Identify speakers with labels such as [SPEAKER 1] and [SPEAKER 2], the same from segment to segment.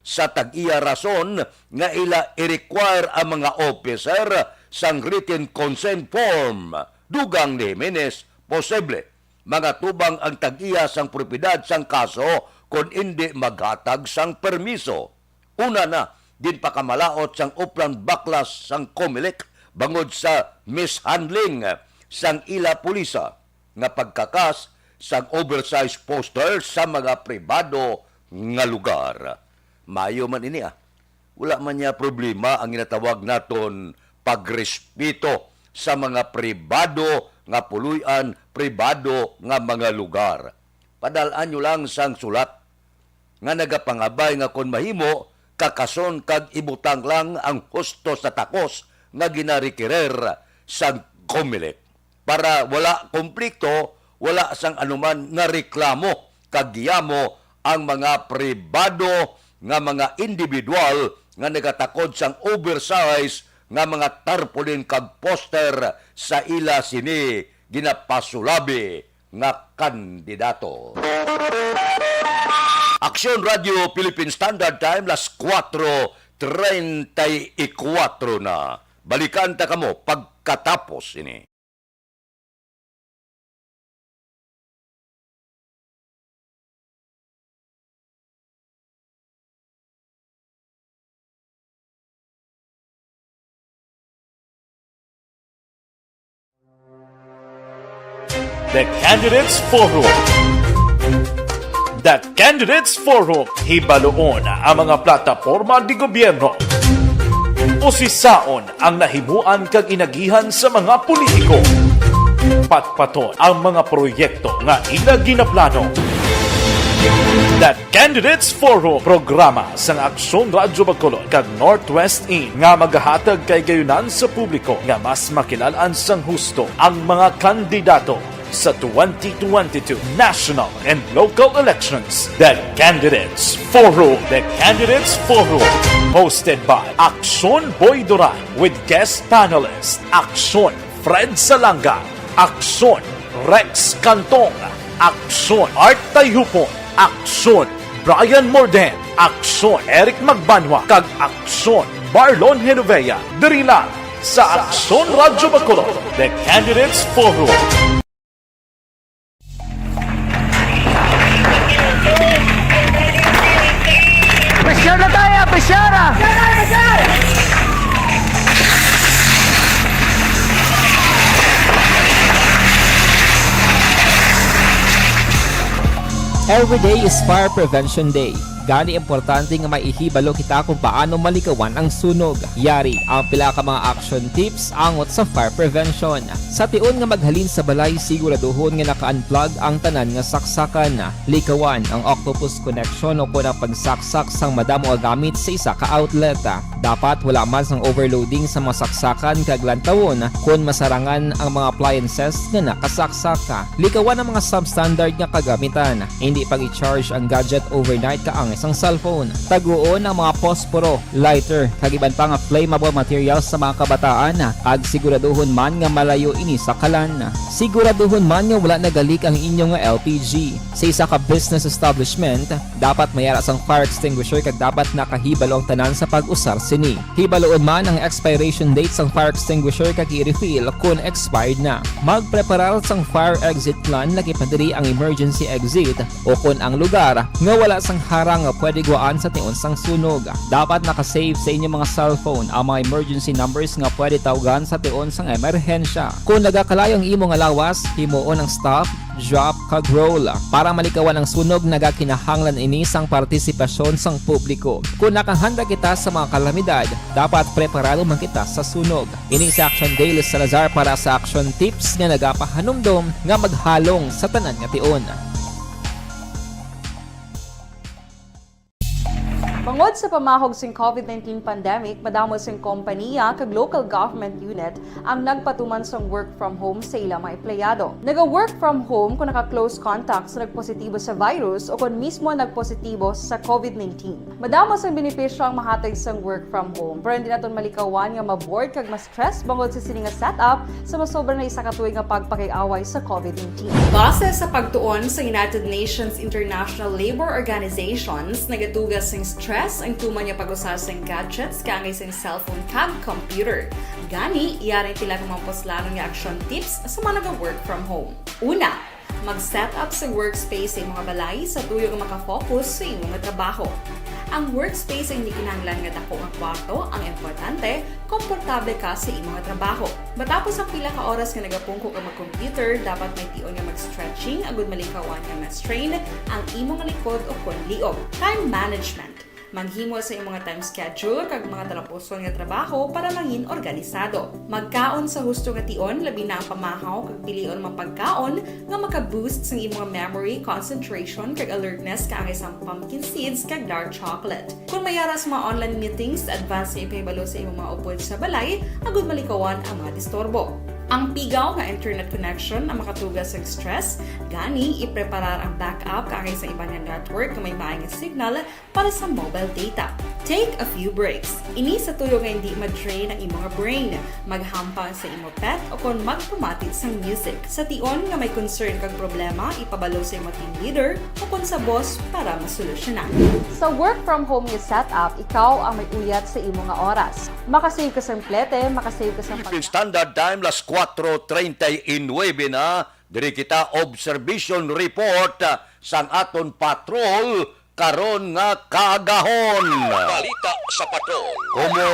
[SPEAKER 1] sa tag-iya rason nga ila i-require ang mga officer sang written consent form. Dugang ni Jimenez, posible mga tubang ang tag-iya sang propiedad sang kaso kung hindi maghatag sang permiso. Una na, din pakamalaot sang uplang baklas sang Comelec bangod sa mishandling sang ila pulisa nga pagkakas sang oversized poster sa mga pribado nga lugar. Mayo man ini Wala man niya problema ang ginatawag naton pagrespeto sa mga pribado nga puluyan, pribado nga mga lugar. Padalaan nyo lang sang sulat nga nagapangabay nga kon mahimo kakason kag ibutang lang ang husto sa takos nga ginarikirer sang Comelec para wala konflikto, wala sang anuman nga reklamo kag giyamo ang mga pribado nga mga individual nga nagatakod sang oversize nga mga tarpaulin kag poster sa ila sini ginapasulabi nga kandidato. Aksyon Radio Philippine Standard Time, las 4:34 na. Balikan ta kamo pagkatapos ini.
[SPEAKER 2] The Candidates Forum. The Candidates Forum, hibaloon ang mga plataporma di gobyerno. Usisaon ang nahimuan kag inagihan sa mga politiko. Patpaton ang mga proyekto nga ila ginaplano. The Candidates Forum, programa sang Aksyon Radyo Bacolod kag Northwest In nga magahatag kay gayunan sa publiko nga mas makilalaan sang husto ang mga kandidato sa 2022 national and local elections. The Candidates Forum. The Candidates Forum. Hosted by Aksyon Boy Duran with guest panelist Aksyon Fred Salanga, Aksyon Rex Cantong, Aksyon Art Tayhupon, Aksyon Brian Morden, Aksyon Eric Magbanwa, kag Aksyon Marlon Genovea. Diri lang sa Aksyon Radyo Bacolod. The Candidates Forum.
[SPEAKER 3] Pressure na tayo! Pressure na!
[SPEAKER 4] Every day is Fire Prevention Day. Gani importante nga maihibalo kita kung paano malikawan ang sunog. Yari ang pila ka mga action tips angot sa fire prevention. Sa tiun nga maghalin sa balay, siguraduhon nga naka-unplug ang tanan nga saksakan. Likawan ang octopus connection o kung ang pagsaksak sang madamo nga gamit sa isa ka outlet. Dapat wala man sang overloading sa mga saksakan kag lantawon kung masarangan ang mga appliances nga nakasaksaka. Likawan ang mga substandard nga kagamitan. Hindi pag i-charge ang gadget overnight kaang isang cellphone. Taguon ang mga posporo, lighter, kag iban pa nga flammable materials sa mga kabataan. Kag siguraduhon man nga malayo ini sa kalan. Siguraduhon man nga wala nagalik ang inyong LPG. Sa isa ka business establishment, dapat mayara sang fire extinguisher kag dapat nakahibalo ang tanan sa pag-usar sini. Hibaloon man ang expiration date sang fire extinguisher kag i-refill kung expired na. Magpreparar sang fire exit plan laki padiri ang emergency exit o kung ang lugar nga wala sang harang nga pwede guwaan sa tiun sang sunog. Dapat nakasave sa inyong mga cellphone ang mga emergency numbers nga pwede tawagan sa tiun sang emerhensya. Kung nagakalayong imo nga lawas, himuon ang stop, drop, kag roll. Para malikawan ang sunog, nagakinahanglan ini sang partisipasyon sang publiko. Kung nakahanda kita sa mga kalamidad, dapat preparado man kita sa sunog. Ini sa Action Daily Salazar para sa action tips nga nagapahanumdom nga maghalong sa tanan nga tiun.
[SPEAKER 5] Bangod sa pamahog sing COVID-19 pandemic, madamo sing kompanya kag local government unit ang nagpatuman sang work from home sa ilang mga empleyado. Naga-work from home kung naka-close contact sa nagpositibo sa virus o kung mismo nagpositibo sa COVID-19. Madamo sang benepisyo ang mahatag sang work from home, pero hindi naton malikawan nga ma-bored kag ma-stress bangod sa sini nga setup sa masobra na isa ka tuig nga pagpakiaway sa COVID-19. Base sa pagtuon sa United Nations International Labour Organizations, nagatugas sing stress stress ang tuman niya pag-usasang gadgets kang isang cellphone kag computer. Gani, iyari tila kung maposlanong nga action tips sa mga nag-work from home. Una, mag-set up sa workspace sa imong balay sa tuyo nga makafocus sa imong nga trabaho. Ang workspace ay hindi kinahanglan nga dako nga kwarto, ang importante, komportable ka sa imong nga trabaho. Matapos ang pila ka oras nga nagapungko ka mag-computer, dapat may tion nga mag-stretching agud malikawan nga ma-strain ang imong likod o konliog. Time management. Maghimo sa imong time schedule kag mga talapuson nga trabaho para mangin organisado. Magkaon sa husto nga tion, labi na ang pamahaw kag pilion mapagkaon nga maka-boost sa imong memory, concentration kag alertness kag isang pumpkin seeds kag dark chocolate. Kung mayara sa mga online meetings, advance sa ipahibalo sa imong mga upod sa balay, agud malikawan ang mga disturbo. Ang pigaw nga internet connection ang makatugas sa stress, gani ipreparar ang backup kagay sa ibang nga network nga may maayong signal para sa mobile data. Take a few breaks. Ini sa tuyo nga hindi ma-drain ang imong brain, maghampang sa imong pet o kung magpumatit sa music. Sa tion nga may concern kag problema, ipabalo sa imong team leader o kung sa boss para masolusyonan. Sa work from home nga setup, ikaw ang may uyat sa imong nga oras. Makasave ka sa plete, makasave ka sa
[SPEAKER 1] Philippine Standard Time, las 4:39 na, diri kita observation report sang aton patrol karon nga kaagahon. Balita sa patrol. Como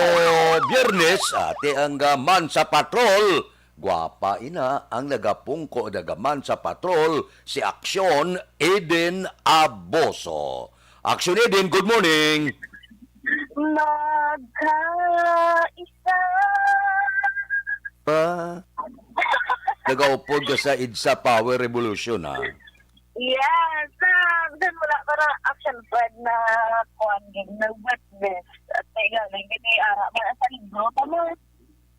[SPEAKER 1] Biyernes, ate ang gaman sa patrol. Gwapa ina ang nagapungko nagaman sa patrol si Aksyon Eden Aboso. Aksyon Eden, good morning.
[SPEAKER 6] Magkaisa.
[SPEAKER 1] Nagaupod ka sa IDSA Power Revolution, ha?
[SPEAKER 6] Yes, then wala para action plan na kuan na witness at tega lang gini mga sa libro tamo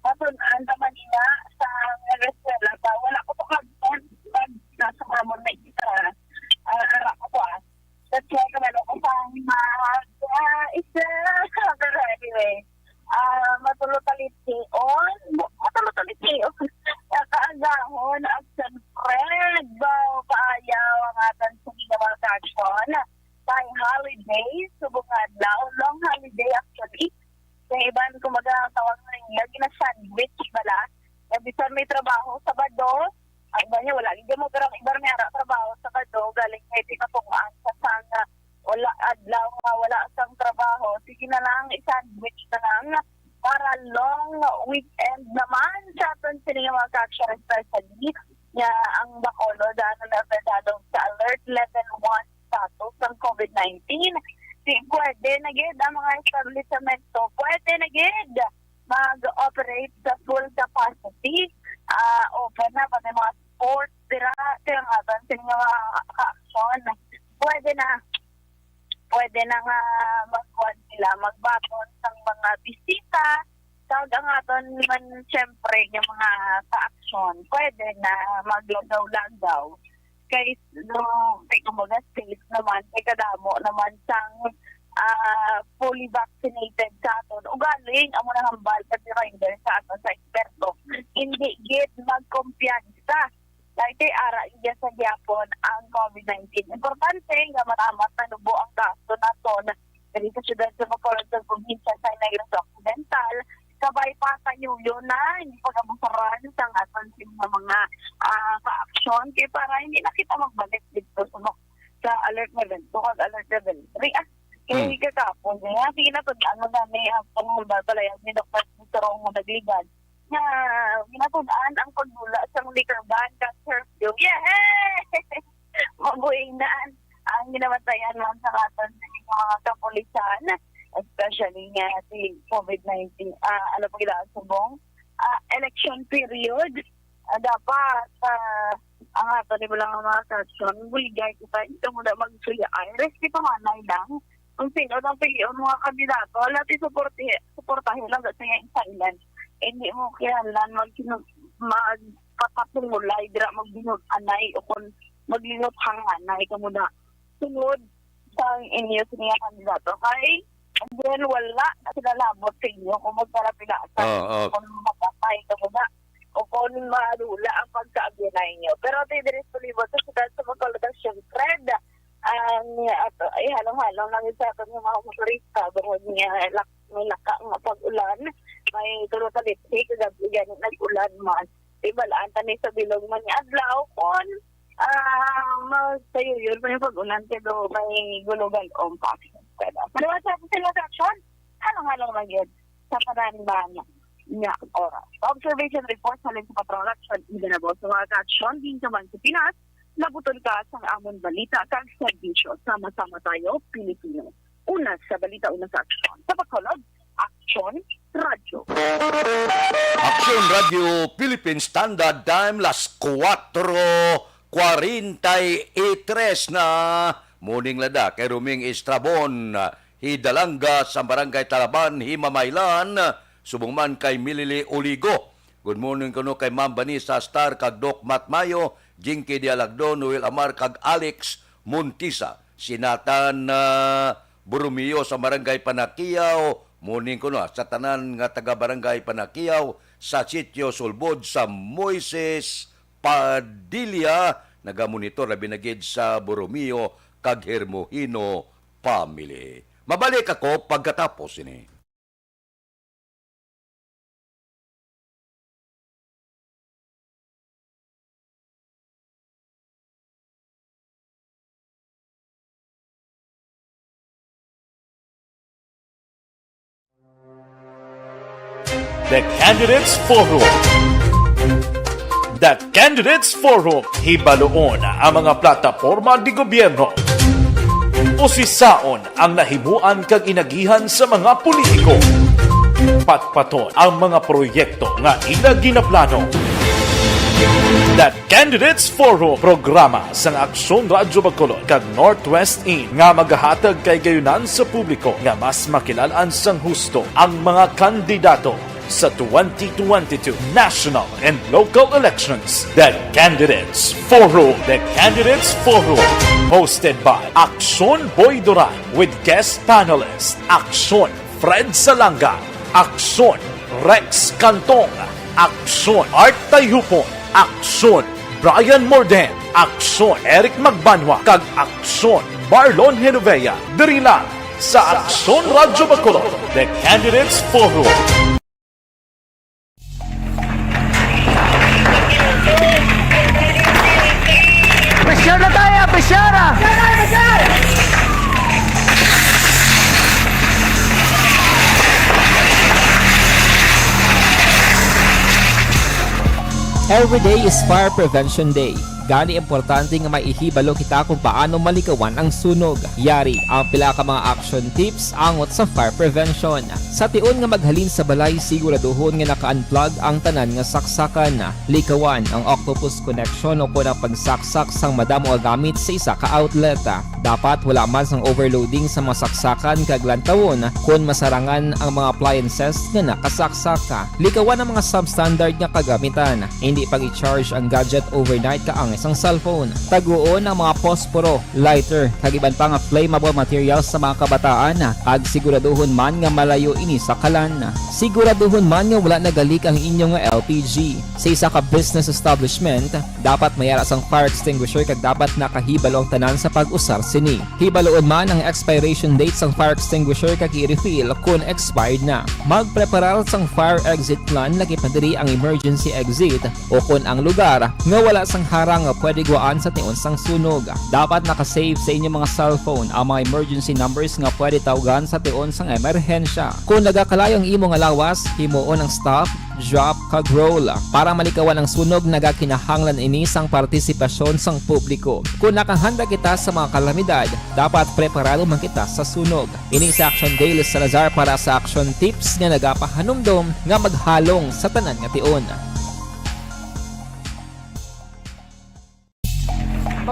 [SPEAKER 6] aton ang manila sa reskwela ta wala ko to kadton pag nasa kamon na kita ara ko sa tiyan ka man ko sa isa pero anyway matulutalition kaagahon action friend baw paayaw ang atan sa mga action by holidays subungan long holiday actually sa iban kumaga tawag na lagi na sandwich bala bisan may trabaho Sabado ang iba niya wala hindi mo pero iba may ara trabaho Sabado galing kay pinapungaan sa sana wala adlaw nga wala sang trabaho sige na lang i-sandwich na lang para long weekend naman sa aton sila mga ka-action especially nga ang Bacolod na navedado sa alert level 1 status ng COVID-19. Pwede na gid ang mga establishmento, pwede na gid mag-operate sa full capacity. Open na pa mga sports, tira nga ba sa mga ka-action. Pwede na nga magkuhan sila, magbaton ng mga bisita, tawag ang aton man siyempre yung mga ka-action, pwede na maglagaw-lagaw. Kaya kumbaga safe naman, kaya kadamo naman sang fully vaccinated sa aton. O galing, amo na hambal sa reminder sa aton sa eksperto. Hindi gid magkumpiyansa. Dahil kay ara iya sa Japon ang COVID-19. Importante nga matamat na nubo ang gasto naton diri sa syudad sa Bacolod sa probinsya sa Negros Occidental. Kabay pa sa New na hindi pag-abusaran sa aton mga ka-action kaya para hindi na kita magbalik dito sa alert level 2 kag alert level 3. Kaya hindi ka kapon. Sige na ito, ano dami ang panghulbal pala yan ni Dr. Torong Madagligad na ginatudaan ang pagdula sa liquor ban at curfew. Yay! Mabuing na ang ginamatayan lang sa katon sa mga kapulisan, especially nga si COVID-19, po kailangan subong, election period. Dapat, ang ato ni lang ang mga kasyon, buligay kita, ito mo na mag-free iris, kita manay lang. Kung sino ang piliyon mga kandidato, lahat supportahin lang sa yung silent. Hindi mo kailangan magpatapulay, dira magbinod-anay o kung maglinot hanganay ka muna. Sunod sa inyo sa mga kandidato. Kaya, and then wala na sila labot sa inyo kung magparapilasan. Kung makapay ka muna. O kung marula ang pagkaabinay nyo. Pero ito yung diris tulibot sa sudad sa Bacolod Fred. ay halong-halong lang sa ato ng mga motorista bukod niya may laka nga pag-ulan may tulot-talitik gabi ganit nag-ulan man ibalaan tani sa bilog man ni adlaw kon magsayo yun pa yung pag-ulan pero may gulugan o pa pero sa sila sa action halong-halong lang yun sa paranban niya oras observation report sa sa patrol action ibanabot sa mga action din naman sa Pinas labuton ka sa amon balita kag serbisyo. Sama-sama tayo, Pilipino. Una sa balita, una sa aksyon. Sa pagkulog, Aksyon Radio.
[SPEAKER 1] Aksyon Radio Philippine Standard Time las 4:43 na muning lada kay Ruming Estrabon Hidalanga sa Barangay Talaban Himamaylan subong man kay Milili Oligo. Good morning kuno kay Ma'am Vanessa Star kag Doc Matmayo, Jinky Dialagdo, Noel Amar kag Alex Montisa. Sinatan Borromeo sa Barangay Panakiyaw, morning kuno sa tanan nga taga Barangay Panakiyaw sa Sitio Sulbod sa Moises Padilla, nagamonitor na binagid sa Borromeo kag Hermohino family. Mabalik ako pagkatapos ini.
[SPEAKER 2] The Candidates Forum. The Candidates Forum, hibaloon ang mga plataporma di gobyerno. Usisaon ang nahimuan kag inagihan sa mga politiko. Patpaton ang mga proyekto nga ila ginaplano. The Candidates Forum, programa sang Aksyon Radyo Bacolod kag Northwest In nga magahatag kay gayunan sa publiko nga mas makilalaan sang husto ang mga kandidato sa 2022 national and local elections. The Candidates Forum. The Candidates Forum. Hosted by Aksyon Boy Duran with guest panelists Aksyon Fred Salanga, Aksyon Rex Cantong, Aksyon Art Tayhupon, Aksyon Brian Morden, Aksyon Eric Magbanwa, kag Aksyon Marlon Genovea. Diri lang sa Aksyon Radyo Bacolod. The Candidates Forum.
[SPEAKER 3] Pressure na tayo, pressure!
[SPEAKER 4] Every day is Fire Prevention Day. Gani importante nga maihibalo kita kung paano malikawan ang sunog. Yari ang pila ka mga action tips angot sa fire prevention. Sa tion nga maghalin sa balay, siguraduhon nga naka-unplug ang tanan nga saksakan. Likawan ang octopus connection o kung ang pagsaksak sang madamo nga gamit sa isa ka outlet. Dapat wala man sang overloading sa mga saksakan kag lantawon kung masarangan ang mga appliances nga nakasaksaka. Likawan ang mga substandard nga kagamitan. Hindi pag i-charge ang gadget overnight kaang isang cellphone. Taguon ang mga posporo, lighter, kag iban pa nga flammable materials sa mga kabataan. Kag siguraduhon man nga malayo ini sa kalan. Siguraduhon man nga wala nagalik ang inyong LPG. Sa isa ka business establishment, dapat mayara sang fire extinguisher kag dapat nakahibalo ang tanan sa pag-usar sini. Hibaloon man ang expiration date sang fire extinguisher kag i-refill kung expired na. Magpreparar sang fire exit plan lagi pa diri ang emergency exit o kung ang lugar nga wala sang harang nga pwede guaan sa tion sang sunog. Dapat nakasave sa inyong mga cellphone ang mga emergency numbers nga pwede tawagan sa tion sang emerhensya. Kung nagakalayong imong alawas, himuon ang stop, drop, kag roll. Para malikawan ang sunog, nagakinahanglan ini sang partisipasyon sang publiko. Kung nakahanda kita sa mga kalamidad, dapat preparado man kita sa sunog. Ini sa Action Day Salazar para sa action tips nga nagapahanumdom nga maghalong sa tanan nga tion.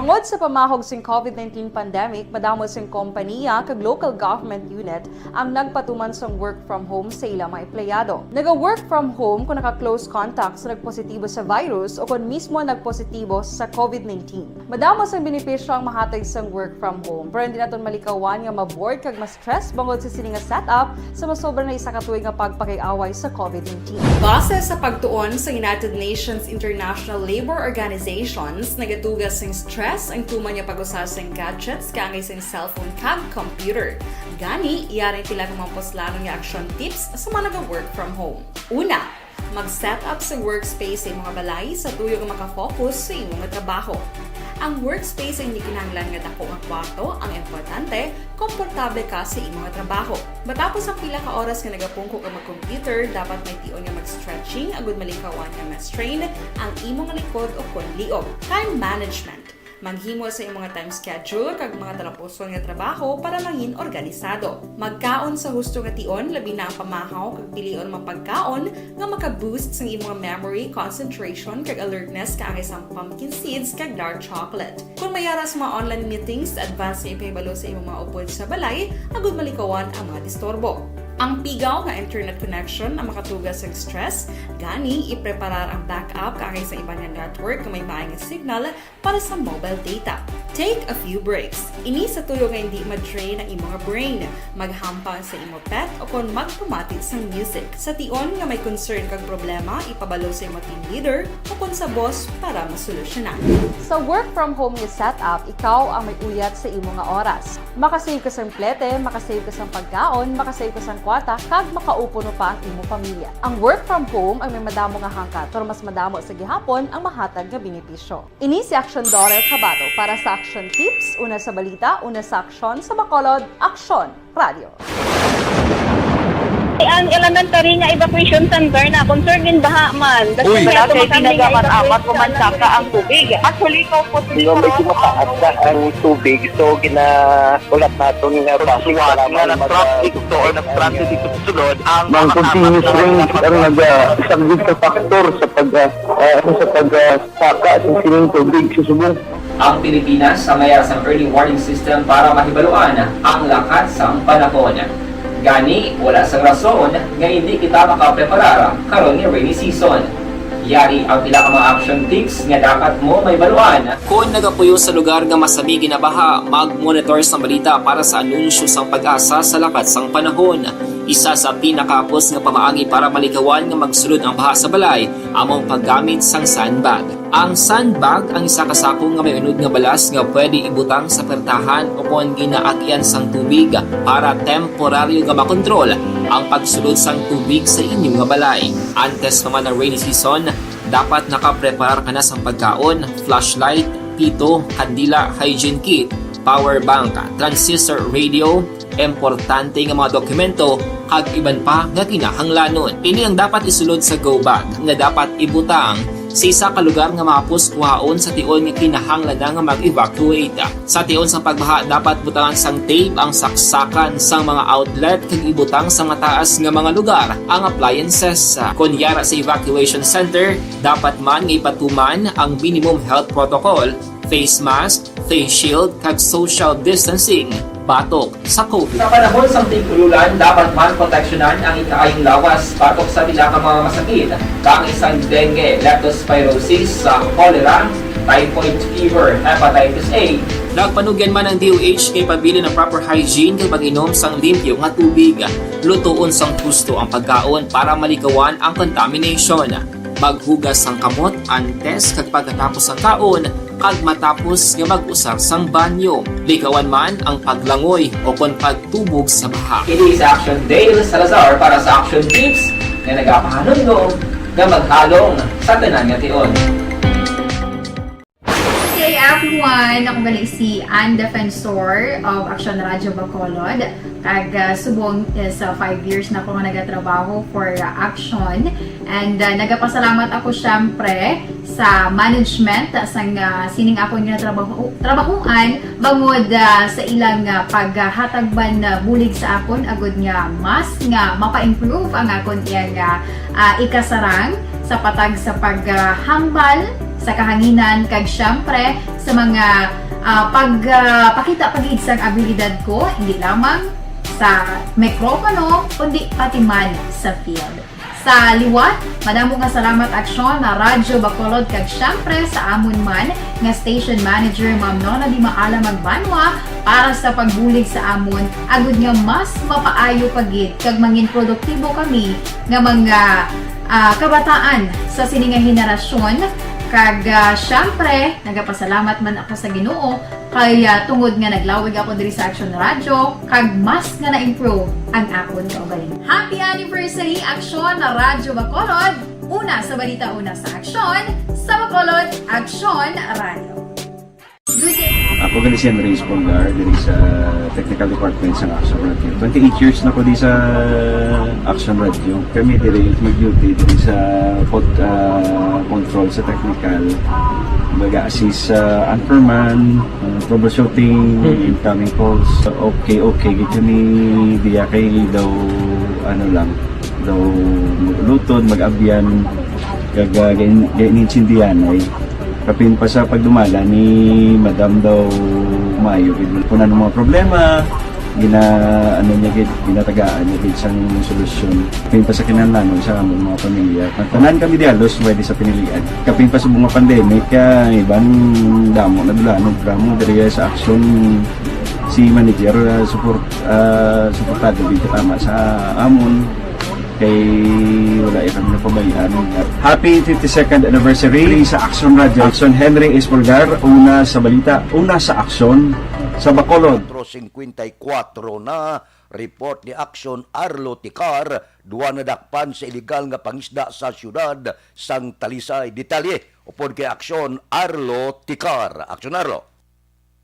[SPEAKER 5] Bangod sa pamahog sing COVID-19 pandemic, madamo sing kompanya kag local government unit ang nagpatuman sang work from home sa ilang mga empleyado. Naga-work from home kung naka-close contacts na nagpositibo sa virus o kung mismo nagpositibo sa COVID-19. Madamo sang benepisyo ang mahatag sang work from home, pero hindi naton malikawan nga maboard kag ma-stress bangod sa sini nga setup sa masobra na isa ka tuig nga pagpakiaway sa COVID-19. Base sa pagtuon sa United Nations International Labour Organizations, nagatugas sing stress stress ang tuman niya pag-usasang gadgets kangay sa cellphone kag computer. Gani, iyaring tila kumamposlano nga action tips sa mga nag-work from home. Una, mag-set up sa workspace sa mga balay sa tuyo nga makafocus sa imong trabaho. Ang workspace ay hindi kinahanglan nga dako ang kwarto, ang importante, komportable ka sa imong trabaho. Matapos ang pila ka oras nga nagapungko ka mag-computer, dapat may tion nga mag-stretching agud malikawan nga ma-strain ang imong likod o konliog. Time management. Maghimo sa imong time schedule kag mga talapuson nga trabaho para mangin organisado. Magkaon sa husto nga tion, labi na ang pamahaw kag pilion mapagkaon nga maka-boost sa imong memory, concentration kag alertness kaangay sa pumpkin seeds kag dark chocolate. Kung mayaras mga online meetings, advance na ipahibalo sa imong mga upod sa balay, agud malikawan ang mga disturbo. Ang pigaw nga internet connection ang makatugas sa stress, gani ipreparar ang backup kaangay sa ibang nga network nga may maayong signal para sa mobile data. Take a few breaks. Ini sa tuyo nga hindi ma-drain ang imong brain, maghampang sa imong pet o kung magpumatid sa music. Sa tion nga may concern kag problema, ipabalo sa imong team leader o kung sa boss para masolusyonan. Sa work from home nga setup, ikaw ang may uyat sa imong nga oras. Makasave ka sa plete, makasave ka sa pagkaon, makasave ka sa kwata, kag makaupo no pa ang imong pamilya. Ang work from home ay may madamo nga hangkat, pero mas madamo sa gihapon ang mahatag nga benepisyo. Ini si Action Dorel Cabato para sa Action Tips, una sa balita, una sa aksyon, sa Bacolod, Action Radio.
[SPEAKER 6] Ang elementary nga evacuation center na concern din baha man.
[SPEAKER 1] Uy!
[SPEAKER 6] Wala kay pinagamat-amat kumansaka ang tubig. Actually, ko po
[SPEAKER 7] Medyo mataas na ang tubig, so ginaulat natin nga
[SPEAKER 8] Suwag nga ng traffic to or nag-traffic dito sa sulod ang
[SPEAKER 7] mga continuous rain ang nag-isang sa factor sa pagsaka at sining tubig sa subong.
[SPEAKER 4] Ang Pilipinas sa mayroon sa early warning system para mahibaluan ang lakas sa panahon. Gani, wala sa rason nga hindi kita makapreparar karon ni rainy season. Yari ang pila ka mga action tips nga dapat mo may baluan. Kung nagapuyo sa lugar nga masabi ginabaha, mag-monitor sa balita para sa anunsyo sang pag-asa sa lakat sang panahon. Isa sa pinakapos nga pamaagi para malikawan nga magsulod ang baha sa balay, among paggamit sang sandbag. Ang sandbag ang isa ka sako nga may unod nga balas nga pwede ibutang sa pertahan o kung ginaagyan sang tubig para temporaryo nga makontrol ang pagsulod sang tubig sa inyong nga balay. Antes naman ng rainy season, dapat nakapreparar ka na sa pagkaon, flashlight, pito, kandila, hygiene kit, power bank, transistor radio, importante nga mga dokumento kag iban pa nga kinahanglanon. Ini ang dapat isulod sa go bag nga dapat ibutang sa isa ka lugar nga mapos kuhaon sa tion nga kinahanglan nga mag-evacuate. Sa tion sa pagbaha dapat butangan sang tape ang saksakan sang mga outlet kag ibutang sa mataas nga mga lugar ang appliances. Kunyara sa evacuation center, dapat man nga ipatuman ang minimum health protocol, face mask, face shield kag social distancing. Batok sa COVID. Sa panahon sa tigululan, dapat man proteksyonan ang ikaayong lawas batok sa pila ka mga masakit, kang isang dengue, leptospirosis, cholera, typhoid fever, hepatitis A. Nagpanugyan man ang DOH kay pabili ng proper hygiene kay pag-inom sang limpyo nga tubig. Lutuon sang gusto ang pagkaon para malikawan ang contamination. Maghugas sang kamot antes kag pagkatapos ang kaon kag matapos nga mag-usar sang banyo. Likawan man ang paglangoy o kon pagtubog sa baha. Kini sa Action Dale Salazar para sa Action Tips nga nagapahanundong nga maghalong sa tanan nga tion.
[SPEAKER 9] Hey everyone! Ako gali si Ann Defensor of Action Radio Bacolod. Kag subong sa 5 years na ako nga nagatrabaho for Action. And nagapasalamat ako syempre sa management sang sining ako nga trabahuan bangod sa ilang paghatagban bulig sa akon agud nga mas nga mapa-improve ang akon iyang ikasarang sa patag sa paghambal sa kahanginan kag syempre sa mga pakita pagid sang abilidad ko hindi lamang sa mikropono kundi pati man sa field. Sa liwat, madamo nga salamat Aksyon na Radyo Bacolod kag syempre sa amon man nga station manager Ma'am Nona Di Maala Magbanwa para sa pagbulig sa amon agud nga mas mapaayo pagid kag mangin produktibo kami nga mga kabataan sa sining nga henerasyon Kag syempre, nagapasalamat man ako sa Ginoo kay tungod nga naglawig ako diri sa Action Radio kag mas nga na-improve ang akon kaugalingon. Happy anniversary Action Radio Bacolod! Una sa balita, una sa aksyon, sa Bacolod Action Radio. Good day!
[SPEAKER 10] Ako gali si Henry Espolgar diri sa Technical Department sa Action Radio. 28 years na ko di sa Action Radio. Kami diri mag-duty diri sa control sa technical. Mag-assist sa anchorman, troubleshooting, incoming calls. Okay, gito ni diya kay daw lutod, mag-abyan, ganinsindihan ay kapin pa sa pagdumala ni Madam daw Mayo kuna ng mga problema ginatagaan niya isang solusyon kapin pa sa kinahanglan sa among mga pamilya tanan kami dialos pwede sa pinilian kapin pa sa mga pandemic ibang damo na dulanog dramo diri sa action si manager suportado dito tama sa amon kay wala kami napabayaan. Happy 52nd anniversary sa Action Radio. Action Henry Espolgar, una sa balita, una sa aksyon sa Bacolod.
[SPEAKER 1] 54 na report ni Action Arlo Ticar, duwa na dakpan sa illegal nga pangisda sa syudad sang Talisay. Detalye upod kay Action Arlo Ticar. Action Arlo.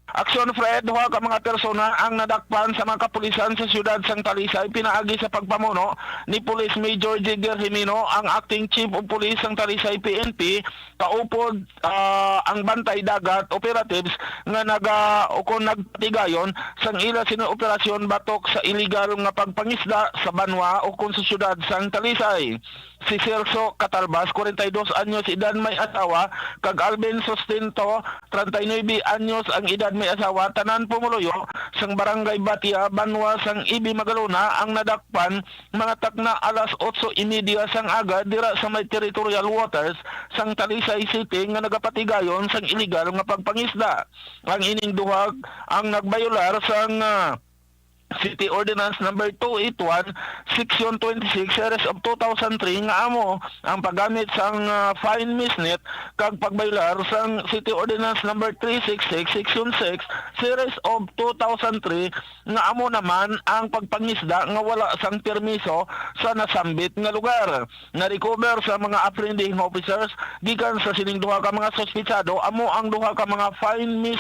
[SPEAKER 8] Aksyon Fred, duha ka mga persona ang nadakpan sa mga kapulisan sa siyudad sang Talisay pinaagi sa pagpamuno ni Police Major Jigger Jimeno, ang acting chief of police sang Talisay PNP, kaupod ang bantay dagat operatives nga nagpatigayon sang ila sinoperasyon batok sa illegal nga pagpangisda sa banwa o kon sa siyudad sang Talisay. Si Celso Catalbas, 42 anyos edad may asawa, kag Alvin Sustento, 39 anyos ang edad may asawa, tanan pumuluyo sang barangay Batia, Banwa sang Ibi Magalona ang nadakpan mga takna alas 8:30 sang aga dira sa may territorial waters sang Talisay City nga nagapatigayon sang illegal nga pagpangisda. Ang ining duhag ang nagbayular sang City Ordinance number 281 Section 26 Series of 2003 nga amo ang paggamit sang fine misnet kag pagbaylar sang City Ordinance number 366 Section 6 Series of 2003 nga amo naman ang pagpangisda nga wala sang permiso sa nasambit nga lugar. Na-recover sa mga apprehending officers gikan sa sining duha ka mga sospitsado amo ang duha ka mga fine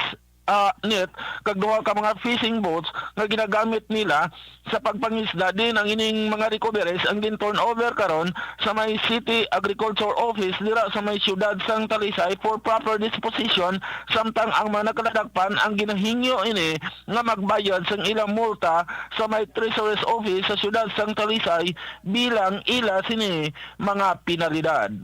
[SPEAKER 8] net kag duha ka mga fishing boats nga ginagamit nila sa pagpangisda. Din ang ining mga recoveries ang gin-turn over karon sa may City Agriculture Office dira sa may siyudad sang Talisay for proper disposition, samtang ang mga nakaladakpan ang ginahingyo ini nga magbayad sang ilang multa sa may Treasurer's Office sa siyudad sang Talisay bilang ila sini mga pinalidad.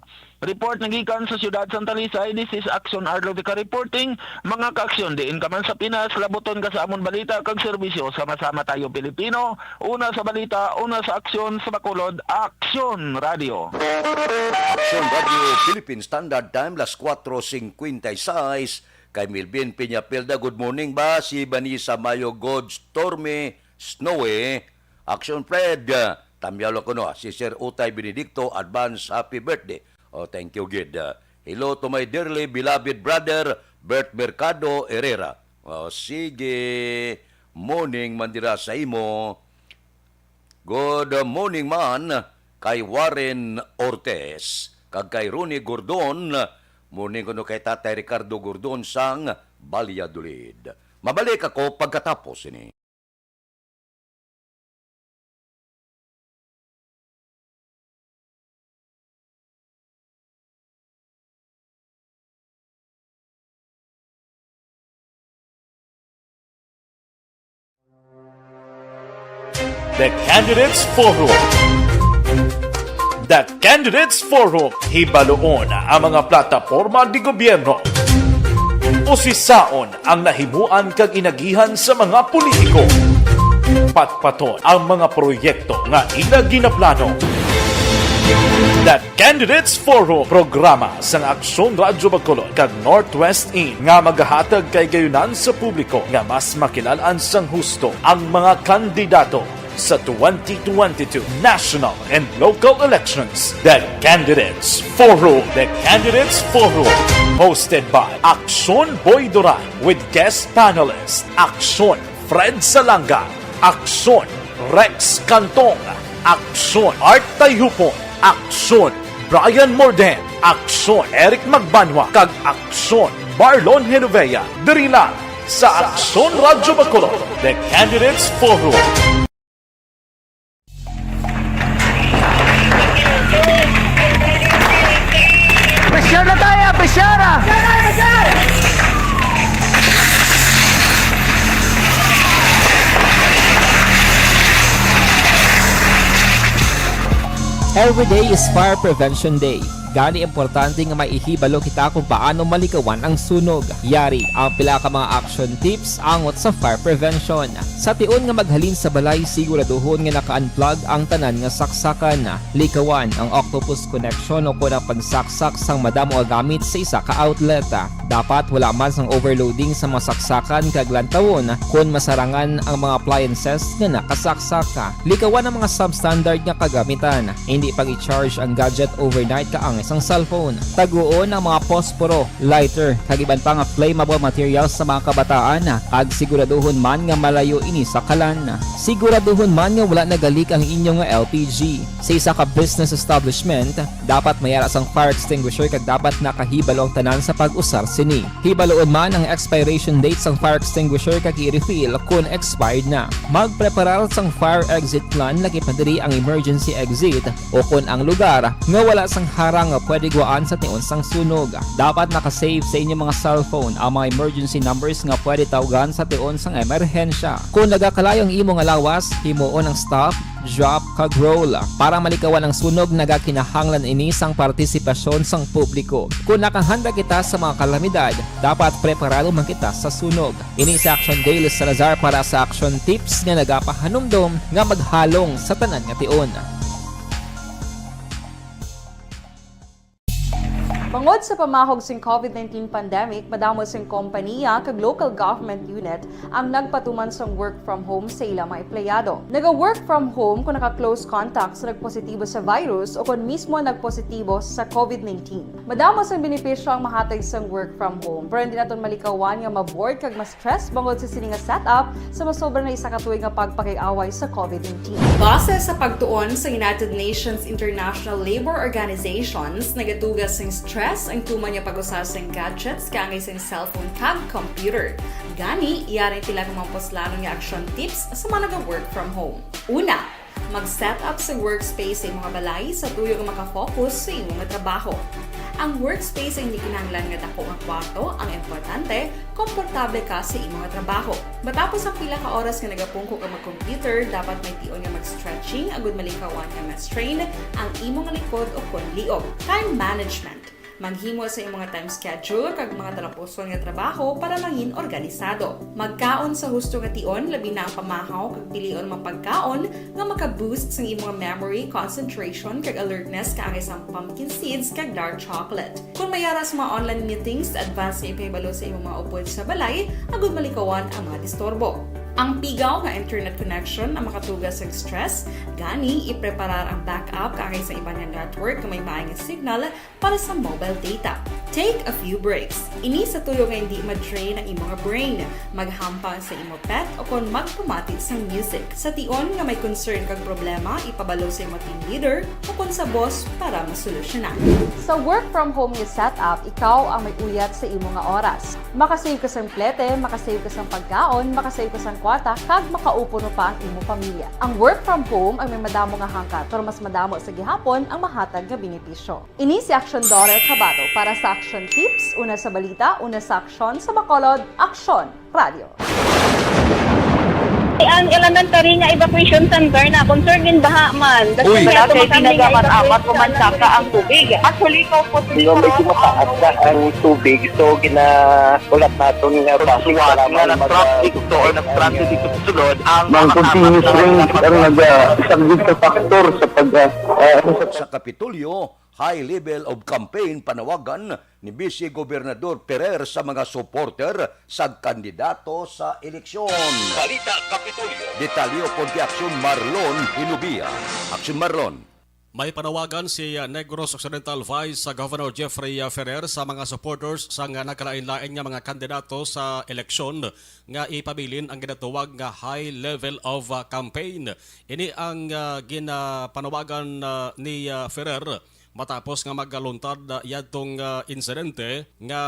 [SPEAKER 8] Report nagikan sa siyudad sang Talisay. This is Action Arlo Ticar reporting. Mga kaaksyon diin ka man sa Pinas, labuton ka sa amon balita kag serbisyo. Sama-sama tayo Pilipino. Una sa balita, una sa aksyon sa Bacolod, Action Radio.
[SPEAKER 1] Action Radio Philippine Standard Time, las 4:56. Kay Milvin Peñapelda, good morning ba? Si Vanessa Mayo, God Stormy Snowy. Action Fred, tamyalo ko no. Si Sir Utay Benedicto, advance happy birthday. Oh, thank you, Gid. Hello to my dearly beloved brother, Bert Mercado Herrera. Oh, sige, morning mandira sa imo. Good morning man kay Warren Ortez, kag kay Ronnie Gordon. Morning kuno kay Tatay Ricardo Gordon sang Valladolid. Mabalik ako pagkatapos ini.
[SPEAKER 2] The Candidates Forum. The Candidates Forum, hibaloon ang mga plataporma di gobyerno. Usisaon ang nahimuan kag inagihan sa mga politiko. Patpaton ang mga proyekto nga ila ginaplano. The Candidates Forum, programa sang Aksyon Radio Bacolod kag Northwest In nga magahatag kay gayunan sa publiko nga mas makilalan sang husto ang mga kandidato. sa 2022 national and local elections. The Candidates Forum. The Candidates Forum. Hosted by Aksyon Boy Duran with guest panelists Aksyon Fred Salanga, Aksyon Rex Cantong, Aksyon Art Tayupon, Aksyon Brian Morden, Aksyon Eric Magbanwa, kag Aksyon Marlon Genovea. Diri lang sa Aksyon Radyo Bacolod, The Candidates Forum.
[SPEAKER 3] Pressure na tayo, pressure!
[SPEAKER 4] Every day is Fire Prevention Day. Gani importante nga maihibalo kita kung paano malikawan ang sunog. Yari ang pila ka mga action tips angot sa fire prevention. Sa tion nga maghalin sa balay, siguraduhon nga naka-unplug ang tanan nga saksakan. Likawan ang octopus connection o kung ang pagsaksak sang madamo nga gamit sa isa ka outlet. Dapat wala man sang overloading sa mga saksakan kag lantawon kung masarangan ang mga appliances nga nakasaksaka. Likawan ang mga substandard nga kagamitan. Hindi pag i-charge ang gadget overnight kaang isang cellphone. Taguon ang mga posporo, lighter, kag iban pa nga flammable materials sa mga kabataan. Kag siguraduhon man nga malayo ini sa kalan. Siguraduhon man nga wala nagalik ang inyong nga LPG. Sa isa ka business establishment, dapat mayara sang fire extinguisher kag dapat nakahibalo ang tanan sa pag-usar sini. Hibaloon man ang expiration date sang fire extinguisher kag i-refill kung expired na. Magpreparar sang fire exit plan laki padiri ang emergency exit o kung ang lugar nga wala sang harang nga pwede guwaan sa tion sang sunog. Dapat nakasave sa inyong mga cellphone ang mga emergency numbers nga pwede tawagan sa tion sang emerhensya. Kung nagakalayo ang imo nga lawas, himuon ang stop, drop, kag roll. Para malikawan ang sunog, nagakinahanglan ini sang partisipasyon sang publiko. Kung nakahanda kita sa mga kalamidad, dapat preparado man kita sa sunog. Ini sa Action Daily Salazar para sa action tips nga nagapahanumdom nga maghalong sa tanan nga tion.
[SPEAKER 5] Bangod sa pamahog sing COVID-19 pandemic, madamo sing kompanya kag local government unit ang nagpatuman sang work from home sa ilang mga empleyado. Naga-work from home kung naka-close contact sa nagpositibo sa virus o kung mismo nagpositibo sa COVID-19. Madamo sang benepisyo ang mahatag sang work from home, pero hindi naton malikawan nga ma-bored kag ma-stress bangod sa sini nga setup sa masobra na isa ka tuig nga pagpakiaway sa COVID-19. Base sa pagtuon sa United Nations International Labor Organizations, nagatugas sing stress ang tuman niya pag-usar sa gadgets kaangay sa cellphone kag computer. Gani, iyari tila ng mga poslanon nga action tips sa mga nag-work from home. Una, mag-set up sa workspace sa imong balay sa tuyo nga makafocus sa imong trabaho. Ang workspace ay hindi kinahanglan nga dako nga kwarto, ang importante, komportable ka sa imong trabaho. Matapos ang pila ka oras nga nagapungko ka mag-computer, dapat may tion nga mag-stretching agud malikawan nga ma-strain ang imong likod o kon liog. Time management. Maghimo sa imong time schedule kag mga talapuson nga trabaho para mangin organisado. Magkaon sa husto nga tion, labi na ang pamahaw kag pilion mga pagkaon nga maka-boost sa imong memory, concentration kag alertness kaangay sa pumpkin seeds kag dark chocolate. Kung mayara sa mga online meetings, advance nga ipahibalo sa imong mga upod sa balay, agud malikawan ang mga disturbo. Ang pigaw nga internet connection ang makatugas sa stress, gani ipreparar ang backup kaangay sa ibang network nga may maayong signal para sa mobile data. Take a few breaks. Ini sa tuyo nga hindi ma-drain ang imong brain, maghampang sa imong pet o kung magpamati sa music. Sa tion nga may concern kag problema, ipabalo sa imong team leader o kung sa boss para masolusyonan. Sa work from home nga setup, ikaw ang may uyat sa imong nga oras. Makasave ka sa plete, makasave ka sa pagkaon, makasave ka sa kwarta, kag makaupo no pa ang imong pamilya. Ang work from home ay may madamo nga hangkat, pero mas madamo sa gihapon ang mahatag nga benepisyo. Ini si Action Daughter Cabato para sa Action Tips, una sa balita, una sa aksyon sa Bacolod, Aksyon Radio.
[SPEAKER 6] Ang elementary nga evacuation center na concern din baha man.
[SPEAKER 1] Uy,
[SPEAKER 6] kasi pinagamat-amat kumansaka ang tubig. Actually, ko po
[SPEAKER 7] Di ba medyo mataas na ang tubig, so ginaulat natin nga
[SPEAKER 8] Siwat nga nag-traffic to or nag-transit dito sa sulod ang
[SPEAKER 7] Mang continuous ring ang isang good factor sa
[SPEAKER 1] Sa Kapitolyo, high level of campaign panawagan ni Vice Gobernador Ferrer sa mga supporter sa kandidato sa eleksyon. Balita Kapitolyo. Detalyo po di Aksyon Marlon Hinubia. Aksyon Marlon.
[SPEAKER 11] May panawagan si Negros Occidental Vice Governor Jeffrey Ferrer sa mga supporters sa nakalain-lain nga mga kandidato sa eleksyon nga ipabilin ang ginatuwag nga high level of campaign. Ini ang ginapanawagan ni Ferrer matapos nga magaluntad yadtong insidente nga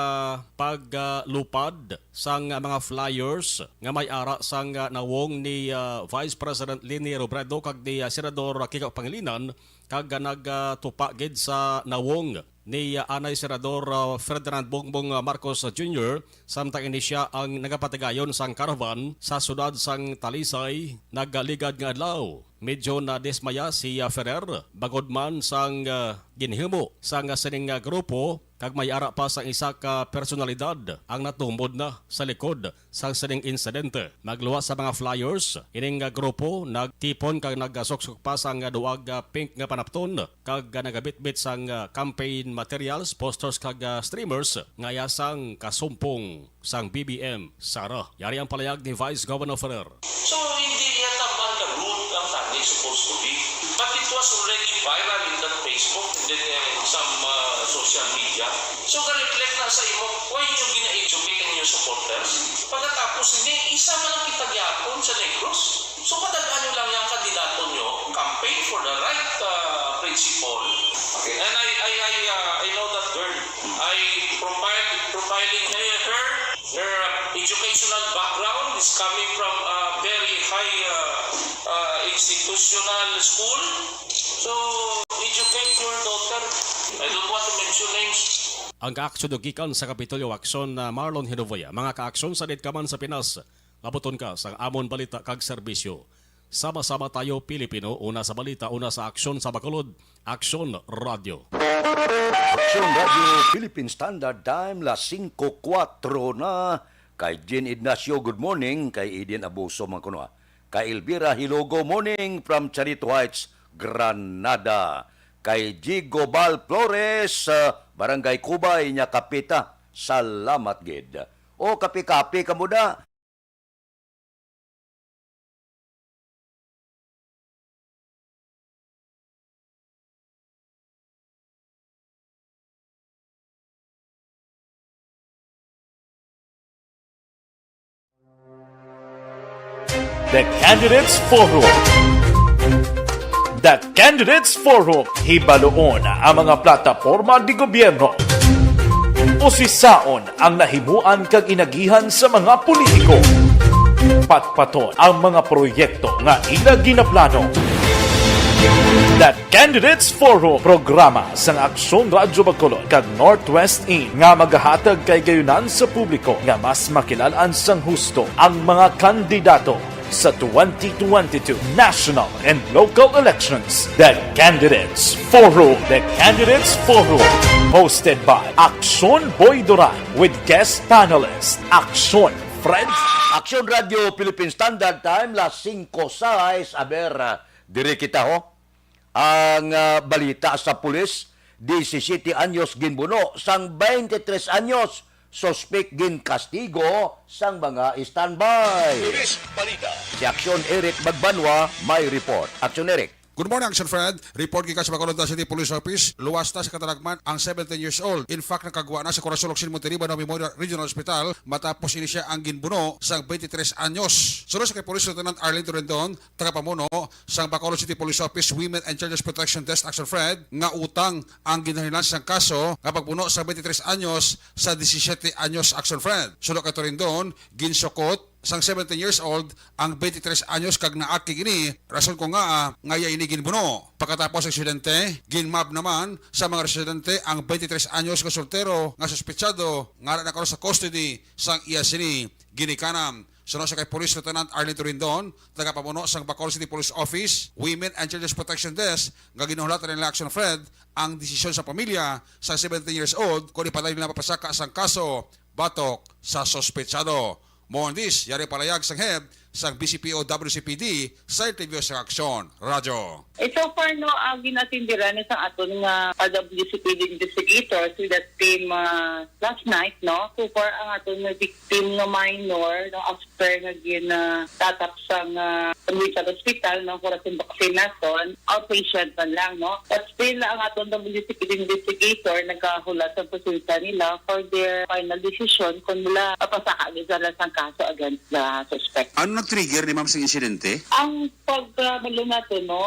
[SPEAKER 11] paglupad sang mga flyers nga may ara sang nawong ni Vice President Leni Robredo kag ni Senador Kiko Pangilinan kag nagtupa gid sa nawong ni Anay Senador Ferdinand Bongbong Marcos Jr. samtang ini siya ang nagapatigayon sang caravan sa sudad sang Talisay nagaligad nga adlaw. Medyo na dismaya si Ferrer bagod man sang ginhimo sang sining grupo kag may ara pa sang isa ka personalidad ang natumbod na sa likod sang sining insidente. Magluwa sa mga flyers, ining grupo nagtipon kag nagsuksok pa sang duwag pink nga panapton kag nagabitbit sang campaign materials, posters kag streamers nga yasang kasumpong sang BBM Sara. Yari ang palayag ni Vice Governor Ferrer.
[SPEAKER 12] So hindi yata man the route ang tani supposed to be. But it was already viral in that Facebook and then some social media. So ga-reflect na sa imo, why nyo gina-educate ang inyong supporters? Pagkatapos hindi, isa man ang kitagyapon sa Negros. So padadaan nyo lang yung kandidato nyo, campaign for the right principle. Okay. And I know that girl. I profiling her educational background is coming from a very high institutional school. So educate your daughter. I don't want to mention names.
[SPEAKER 11] Ang kaaksyon gikan sa Kapitolyo Aksyon na Marlon Hinovaya. Mga kaaksyon sa Kaman sa Pinas. Labuton ka sa amon balita kag serbisyo. Sama-sama tayo Pilipino, una sa balita, una sa aksyon sa Bacolod. Aksyon Radio.
[SPEAKER 1] Aksyon Radio Philippine Standard Time, las 5:04 na. Kay Jean Ignacio, good morning. Kay Eden Abuso, mga kunwa. Kay Elvira Hilogo, morning from Charito Heights, Granada. Kay Gigo Bal Flores, Barangay Kubay, nya kapita. Salamat gid. O kapi-kapi ka muna.
[SPEAKER 2] The Candidates Forum. The Candidates Forum, hibaloon ang mga plataporma di gobyerno. Usisaon ang nahimuan kag inagihan sa mga politiko. Patpaton ang mga proyekto nga ila ginaplano. The Candidates Forum, programa sang Aksyon Radyo Bacolod kag Northwest In nga magahatag kay gayunan sa publiko nga mas makilalaan sang husto ang mga kandidato sa 2022 national and local elections. The Candidates Forum. The Candidates Forum. Hosted by Aksyon Boy Duran with guest panelist Aksyon Fred.
[SPEAKER 1] Aksyon Radio Philippine Standard Time, las 5:06. Aber, diri kita ho. Ang balita sa pulis, 17 anyos ginbuno, sang 23 anyos suspect gin kastigo sang mga standby. Pulis balita. Si Aksyon Eric Magbanwa may report. Aksyon Eric.
[SPEAKER 13] Good morning, Action Fred. Report kay sa Bacolod City Police Office. Luwas na sa katalagman ang 17 years old. In fact, nakagawa na sa Corazon Locsin Monteriba ng Memorial Regional Hospital matapos ini siya ang ginbuno sang 23 anyos. Sunod sa kay Police Lieutenant Arlene Torrendon, tagapamuno sang Bacolod City Police Office Women and Children's Protection Desk, Action Fred, nga utang ang ginahalilan sang kaso kapag puno sa 23 anyos sa 17 anyos, Action Fred. Sunod kay Torrendon, ginsukot sang 17 years old ang 23 anyos kag naat kay gini rason ko nga ngaya ini ginbuno. Pagkatapos ang residente ginmab naman sa mga residente ang 23 anyos nga soltero nga suspetsado nga nakaroon sa custody sang iya sini ginikanan. Sunod sa kay Police Lieutenant Arlene Torrendon, tagapamuno sang Bacolod City Police Office Women and Children's Protection Desk, nga ginuhulatan nila, Action Fred, ang desisyon sa pamilya sa 17 years old kung ipatay nila papasaka sang kaso batok sa sospetsado. Mondis, yari palayag sang head sang BCPO WCPD sa interview sa aksyon. Radyo.
[SPEAKER 6] So far, no, ginatindiran sa aton nga WCPD investigators with that team last night, no? So far, ang aton nga victim nga minor, no, after nga tatap sang sa hospital, no, for ating vaccinaton, outpatient man lang, no? But still, ang aton WCPD investigator, nagkahulat sa presensya nila for their final decision kung nila papasakagin sa lasang kaso against the suspect.
[SPEAKER 13] Ano nag-trigger ni ma'am sa insidente?
[SPEAKER 6] Ang pagbalo natin, no,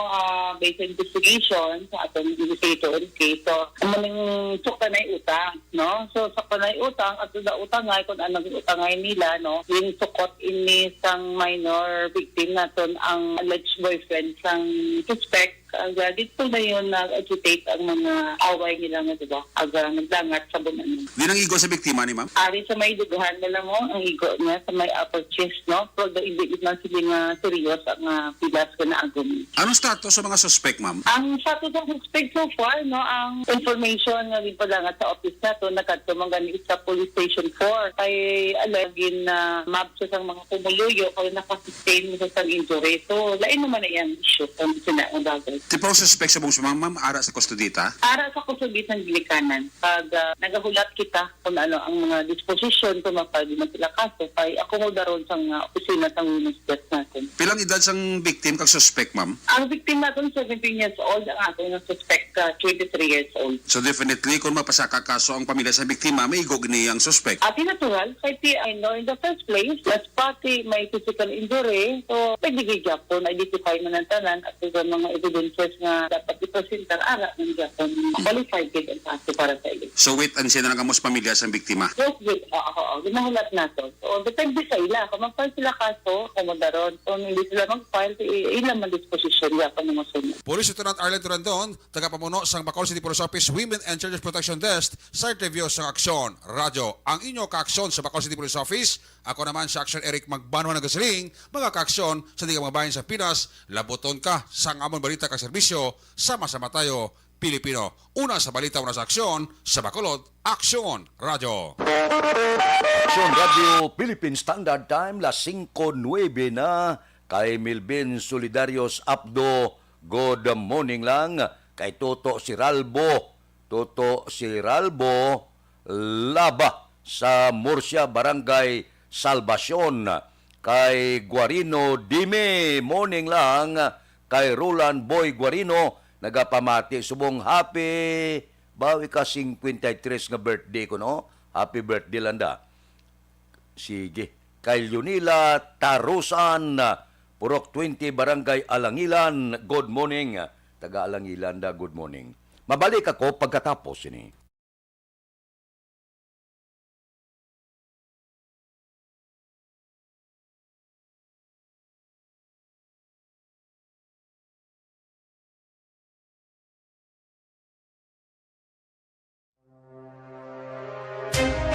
[SPEAKER 6] based on investigation sa atong investigator case, so, maning sukta na utang, no? So, sukta na utang, at sa utang nga, kung anong utangay nila, no, yung sukot ini sang minor victim natin, ang alleged boyfriend sang suspect, dito na yun nag-agitate ang mga away nila nga, diba? Nagdangat sa bunan.
[SPEAKER 13] Di nang igo sa biktima ni ma'am?
[SPEAKER 6] Ari sa may duguhan nila mo, ang igo niya sa may upper chest, no? Pero hindi man sila nga serious ang pilas ko na agum.
[SPEAKER 13] Anong status sa mga suspect, ma'am?
[SPEAKER 6] Ang status ng suspect so far, no, ang information na lipadangat sa office na to, nagkatumang ganit sa police station 4. Kay alagin na map sa mga kumuluyo, kaya nakasustain mo sa injury. So, lain naman na yan issue kung sila ang bagay.
[SPEAKER 13] Ti pro suspect sa bungso ma'am, ara sa kustodita?
[SPEAKER 6] Ara sa kusubit ng gilikanan. Pag nagahulat kita kung ano ang mga disposition kung mapag-di man sila kaso, ay akomoda ron sa opisina ng Ministers natin.
[SPEAKER 13] Pilang edad sang victim kag suspect, ma'am?
[SPEAKER 6] Ang victim natin 17 years old, ang ating suspect 23 years old.
[SPEAKER 13] So definitely, kung mapasaka kaso ang pamilya sa biktima, may igog ni ang suspect.
[SPEAKER 6] At natural, kasi I know in the first place, last party may physical injury, so pwede gijapon, identify man ang tanan at sa mga evidences na dapat ipresentar ara ng japon. Qualified kid ang kaso para sa iyo.
[SPEAKER 13] So wait, and siya na lang amos pamilya sa biktima?
[SPEAKER 6] Yes, wait. Ginahulat na to. So depende sa ila. Kung mag-file sila kaso, kumodaron. Kung hindi sila mag-file, ilang man disposition yapon ng masunod.
[SPEAKER 13] Police Lieutenant Arlen Durandon, tagapamuno sang Bacolod City Police Office Women and Children's Protection Desk sa interview sa Aksyon Radyo. Ang inyo kaaksyon sa Bacolod City Police Office, ako naman sa Aksyon Eric Magbanwa ng Gasiling, mga kaaksyon sa di ka mga bayan sa Pinas, labuton ka sang amon balita kag serbisyo, sama-sama tayo, Pilipino. Una sa balita, una sa aksyon, sa Bacolod, Aksyon Radyo.
[SPEAKER 1] Aksyon Radio Philippine Standard Time, las 5:09 na. Kay Milvin Solidarios Abdo, good morning lang. Kay Toto Siralbo Laba sa Murcia, Barangay Salvacion. Kay Guarino Dime, morning lang. Kay Roland Boy Guarino, nagapamati subong happy bawi ka 53 nga birthday ko, no? Happy birthday landa. Sige. Kay Leonila Tarusan, Purok 20, Barangay Alangilan, good morning. Taga Alangilan da, good morning. Mabalik ako pagkatapos ini.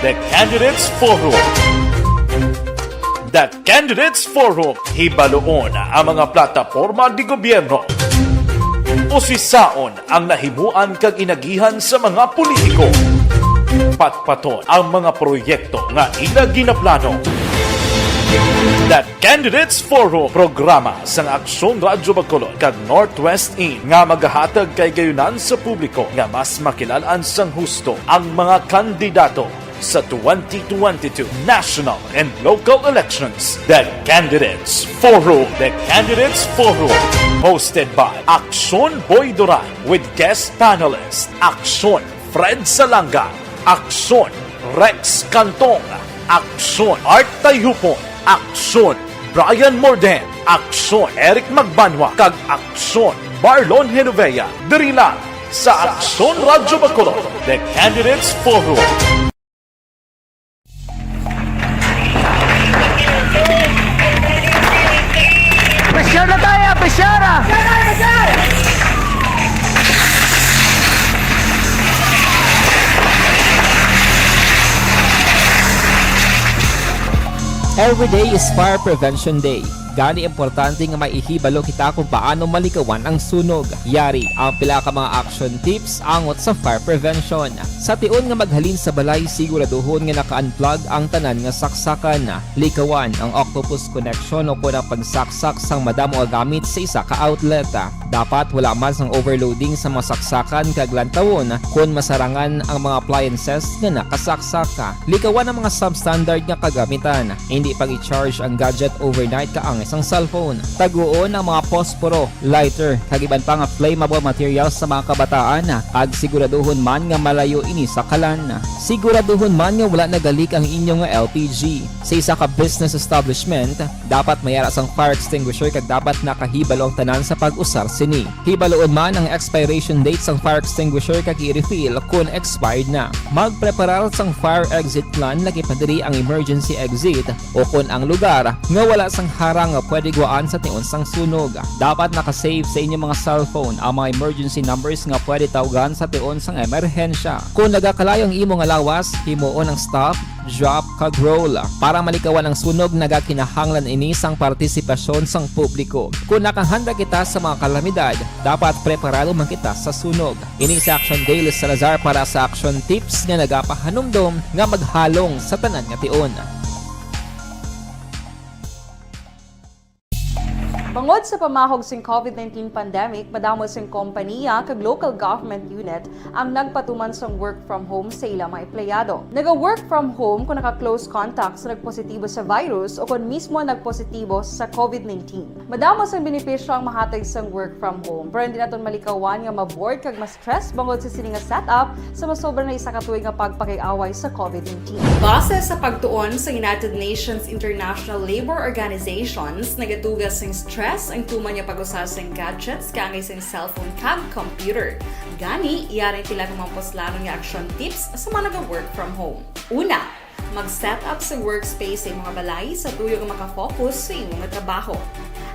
[SPEAKER 2] The Candidates Forum. The Candidates Forum, hibaloon ang mga plataporma di gobyerno. Usisaon ang nahimuan kag inagihan sa mga politiko. Patpaton ang mga proyekto nga ila ginaplano. The Candidates Forum, programa sang Aksyon Radyo Bacolod kag Northwest In nga magahatag kay gayunan sa publiko nga mas makilalaan sang husto ang mga kandidato sa 2022 national and local elections. The Candidates Forum. The Candidates Forum, hosted by Aksyon Boy Duran with guest panelist Aksyon Fred Salanga, Aksyon Rex Cantong, Aksyon Art Tayupon, Aksyon Brian Morden, Aksyon Eric Magbanwa, kag Aksyon Marlon Genovea. Diri lang sa Aksyon Radyo Bacolod. The Candidates Forum.
[SPEAKER 3] Pressure na tayo, pressure!
[SPEAKER 4] Every day is Fire Prevention Day. Gani importante nga maihibalo kita kung paano malikawan ang sunog. Yari ang pila ka mga action tips angot sa fire prevention. Sa tion nga maghalin sa balay, siguraduhon nga naka-unplug ang tanan nga saksakan. Likawan ang octopus connection o kung ang pagsaksak sang madamo nga gamit sa isa ka outlet. Dapat wala man sang overloading sa masaksakan kag lantawon kung masarangan ang mga appliances nga nakasaksaka. Likawan ang mga substandard nga kagamitan. Hindi pag i-charge ang gadget overnight kaangis ang cellphone. Taguon ang mga posporo, lighter, kag iban pa nga flammable materials sa mga kabataan. Ag siguraduhon man nga malayo ini sa kalan. Siguraduhon man nga wala nagalik ang inyong nga LPG. Sa isa ka business establishment, dapat mayara sang fire extinguisher kag dapat nakahibalo ang tanan sa pag-usar sini. Hibaloon man ang expiration date sang fire extinguisher kag i-refill kung expired na. Magpreparar sang fire exit plan lagi padiri ang emergency exit o kung ang lugar nga wala sang harang nga pwede guaan sa tion sang sunog. Dapat nakasave sa inyong mga cellphone ang mga emergency numbers nga pwede tawagan sa tion sang emerhensya. Kung nagakalayo ang imo nga lawas, himuon ang stop, drop kag roll para malikawan ang sunog. Nagakinahanglan ini sang partisipasyon sang publiko. Kung nakahanda kita sa mga kalamidad, dapat preparado man kita sa sunog. Ini sa Action Daily Salazar para sa action tips nga nagapahanumdom nga maghalong sa tanan nga tion.
[SPEAKER 5] Bangod sa pamahog sing COVID-19 pandemic, madamo sing kompanya kag local government unit ang nagpatuman sang work from home sa ilang mga empleyado. Naga-work from home kung naka-close contacts na nagpositibo sa virus o kung mismo nagpositibo sa COVID-19. Madamo sang benepisyo ang mahatag sang work from home, pero hindi naton malikawan nga ma-bored kag ma-stress bangod sa sini nga setup sa masobra na isa ka tuig nga pagpakiaway sa COVID-19. Base sa pagtuon sa United Nations International Labor Organizations, nagatugas sing stress ang tuman niya pag-usar sa gadgets kangay sa cellphone kag computer. Gani, iyaring tila kumamposlano nga action tips sa mga nag-work from home. Una, mag-set up sa workspace sa mga balay sa tuyo nga makafocus sa imong trabaho.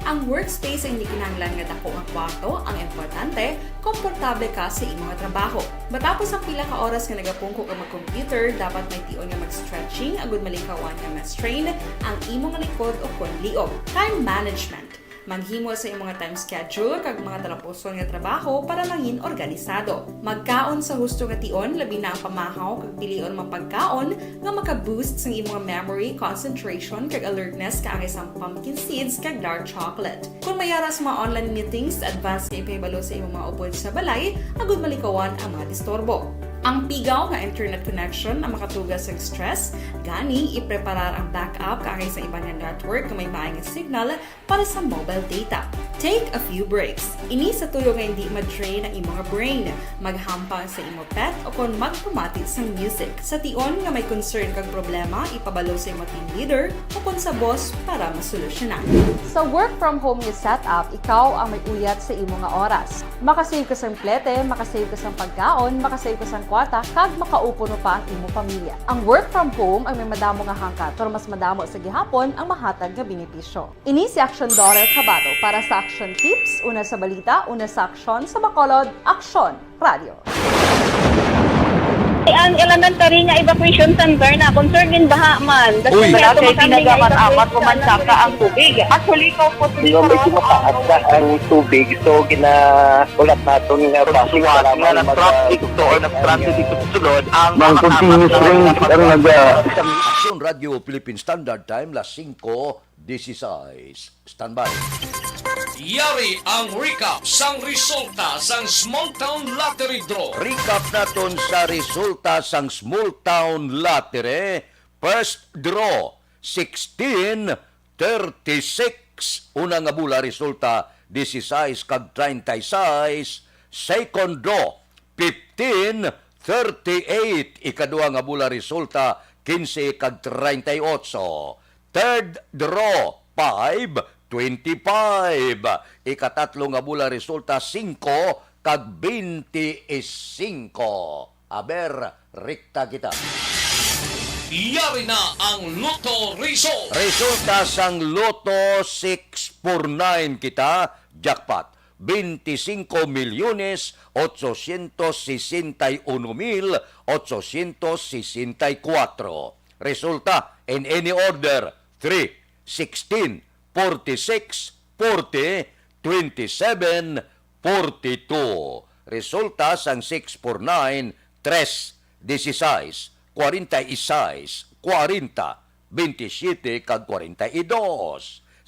[SPEAKER 5] Ang workspace ay hindi kinahanglan nga dako nga kwarto, ang importante, komportable ka sa imong trabaho. Matapos ang pila ka oras nga nagapungko ka mag-computer, dapat may tion nga mag-stretching agud malikawan nga ma-strain ang imong likod o kon liog. Time management. Maghimo sa imong time schedule kag mga talapuson nga trabaho para langin organisado. Magkaon sa husto nga tion, labi na ang pamahaw kag pilion mga pagkaon nga maka-boost sa imong memory, concentration kag alertness kaangay sang pumpkin seeds kag dark chocolate. Kung mayara sa mga online meetings, advance kay pahibalo sa imong mga upod sa balay, agud malikawan ang mga disturbo. Ang pigaw nga internet connection ang makatugas sa stress, gani ipreparar ang backup kaangay sa ibang network nga may maayong signal para sa mobile data. Take a few breaks. Ini sa tuyo nga hindi ma-drain ang imong brain. Maghampang sa imong pet o kung magpumatit sa music. Sa tion nga may concern kag problema, ipabalo sa imong team leader o kung sa boss para masolusyonan. Sa work from home nga setup, ikaw ang may uyat sa imong nga oras. Makasave ka sa plete, makasave ka sa pagkaon, makasave ka sa kwata, kag makaupo no pa ang imong pamilya. Ang work from home ay may madamo nga hangkat, pero mas madamo sa gihapon ang mahatag nga benepisyo. Ini si Action Daughter Cabato para sa Action Tips, una sa balita, una sa aksyon sa Bacolod, Aksyon Radio.
[SPEAKER 6] Ang elementary nga evacuation center na concern din baha man.
[SPEAKER 7] Uy,
[SPEAKER 6] kasi pinagamat-amat pumansaka ang tubig. Actually, ikaw po
[SPEAKER 7] So, medyo mataas na ang tubig. So, ulat natin nga
[SPEAKER 8] Pagsuwat nga ng traffic to or nag-traffic dito sa sulod ang
[SPEAKER 7] Mang continuous rin ang
[SPEAKER 1] Aksyon Radio Philippine Standard Time, las 5:16. Standby.
[SPEAKER 14] Yari ang recap sang resulta sang Small Town Lottery Draw.
[SPEAKER 1] Recap naton sa resulta sang Small Town Lottery. First draw, 16-36. Una nga bula resulta, 16 kag 36. Second draw, 15-38. Ikaduha nga bula resulta, 15 kag 38. Third draw, 5-25. Ikatatlo nga bula resulta 5 kag 25. Aber, rekta kita.
[SPEAKER 14] Yari na ang Lotto Result.
[SPEAKER 1] Resulta sang Lotto 649 kita, jackpot. 25,861,864. Resulta in any order, 3, 16, 46 40 27 42. Resulta sang 649 3 16 46 40 27 kag 42.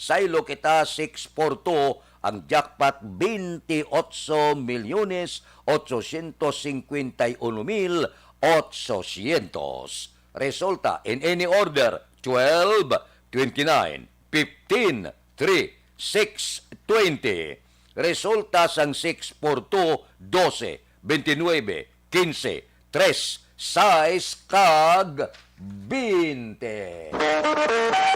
[SPEAKER 1] Saylo kita 642 ang jackpot 28,851,800. Resulta in any order 12, 29, 15, 3, 6, 20. Resulta sang 642 12, 29, 15, 3, 6 kag 20.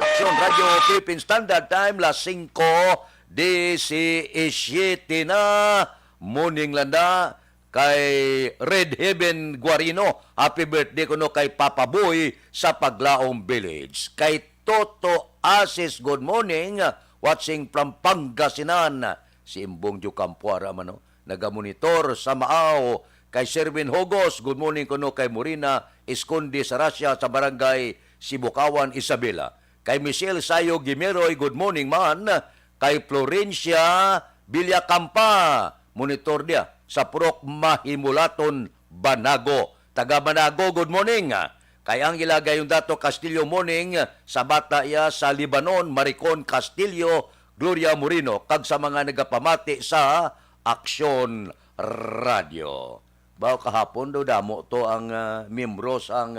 [SPEAKER 1] Aksyon Radio Philippine Standard Time las 5:17 na. Morning landa kay Red Heaven Guarino. Happy birthday kuno kay Papa Boy sa Paglaong Village. Kay Toto Asis, good morning. Watching from Pangasinan. Si Imbong Jukampuara mano. Nagamonitor sa Maaw. Kay Sherwin Hogos, good morning kuno kay Morina Esconde sa Russia sa barangay Sibukawan, Isabela. Kay Michelle Sayo Gimeroy, good morning man. Kay Florencia Villacampa, monitor dia sa Purok Mahimulaton, Banago. Taga Banago, good morning. Kay Angela Gayondato Castillo, morning. Sa bata iya sa Libanon, Maricon Castillo, Gloria Moreno. Kag sa mga nagapamati sa Aksyon Radio. Bao kahapon daw damo to ang membros ang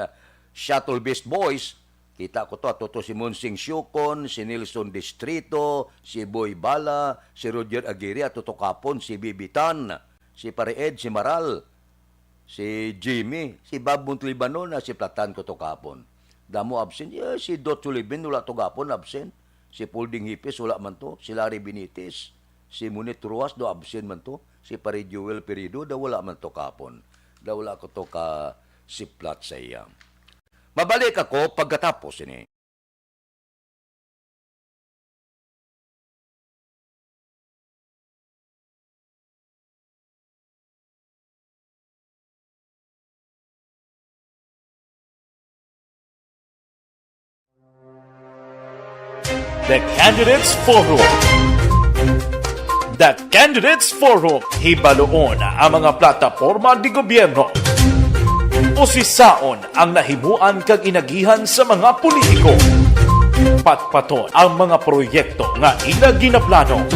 [SPEAKER 1] Shuttle Beast Boys. Kita ko to si Monsing Syukon, si Nelson Distrito, si Boy Bala, si Roger Aguirre, at to kapon si Bibitan, si Pareed, si Maral, si Jimmy, si Bob Montlibanon, si Platan ko to kapon. Damo absent. Si Dot Sullivan wala to kapon absent. Si Pulding Hipis wala man to. Si Larry Benitez, si Munit Ruas do absent man to. Si Pare Joel Perido, wala man to kapon. Wala ko to ka siplat sa iya. Mabalik ako pagkatapos ini.
[SPEAKER 2] The Candidates Forum. The Candidates Forum, hibaloon ang mga plataporma di gobyerno. Usisaon ang nahimuan kag inagihan sa mga politiko. Patpaton ang mga proyekto nga ila ginaplano.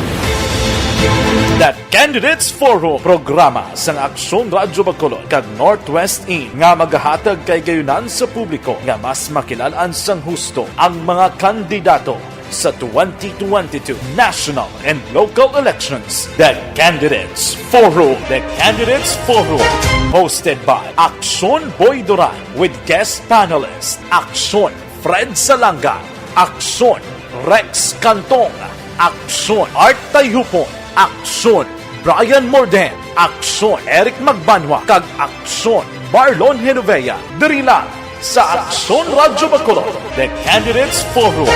[SPEAKER 2] The Candidates Forum, programa sang Aksyon Radyo Bacolod kag Northwest In nga magahatag kay gayunan sa publiko nga mas makilalaan sang husto ang mga kandidato sa 2022 national and local elections. The Candidates Forum. The Candidates Forum. Hosted by Aksyon Boy Duran with guest panelists Aksyon Fred Salanga, Aksyon Rex Cantong, Aksyon Art Tayupon, Aksyon Brian Morden, Aksyon Eric Magbanwa, kag Aksyon Marlon Genovea. Diri lang sa Aksyon Radyo Bacolod. The Candidates Forum.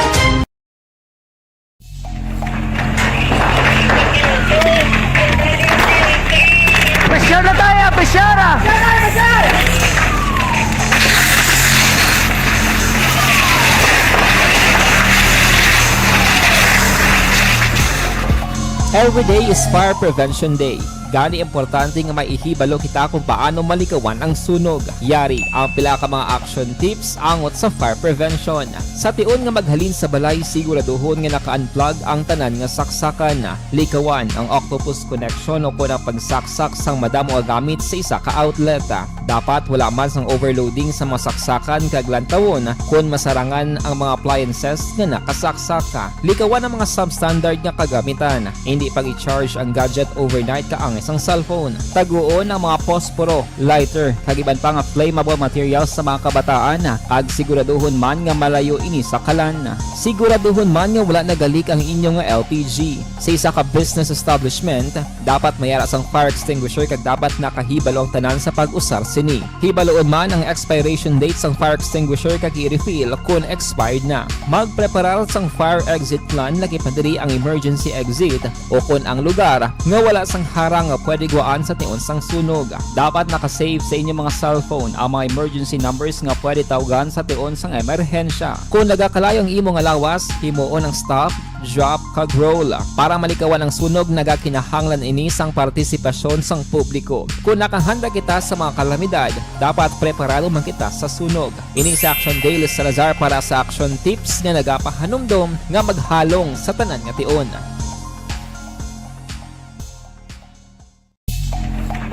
[SPEAKER 3] Pressure na tayo, pressure!
[SPEAKER 4] Every day is Fire Prevention Day. Gani importante nga maihibalo kita kung paano malikawan ang sunog. Yari ang pila ka mga action tips angot sa fire prevention. Sa tion nga maghalin sa balay, siguraduhon nga naka-unplug ang tanan nga saksakan. Likawan ang octopus connection o kung ang pagsaksak sang madamo nga gamit sa isa ka outlet. Dapat wala man sang overloading sa mga saksakan kag lantawon kung masarangan ang mga appliances nga nakasaksaka. Likawan ang mga substandard nga kagamitan. Hindi pag i-charge ang gadget overnight kaang isang cellphone. Taguon ang mga posporo, lighter, kag iban pa nga flammable materials sa mga kabataan. Kag siguraduhon man nga malayo ini sa kalan. Siguraduhon man nga wala nagalik ang inyong LPG. Sa isa ka business establishment, dapat mayara sang fire extinguisher kag dapat nakahibalo ang tanan sa pag-usar sini. Hibaloon man ang expiration date sang fire extinguisher kag i-refill kung expired na. Magpreparar sang fire exit plan lagi pa diri ang emergency exit o kung ang lugar nga wala sang harang nga pwede guwaan sa tiun sang sunog. Dapat nakasave sa inyong mga cellphone ang mga emergency numbers nga pwede tawagan sa tiun sang emerhensya. Kung nagakalayo ang imo nga lawas, himuon ang stop, drop, kag roll. Para malikawan ang sunog, nagakinahanglan ini sang partisipasyon sang publiko. Kung nakahanda kita sa mga kalamidad, dapat preparado man kita sa sunog. Ini sa Action Daily Salazar para sa action tips nga nagapahanumdom nga maghalong sa tanan nga tiun.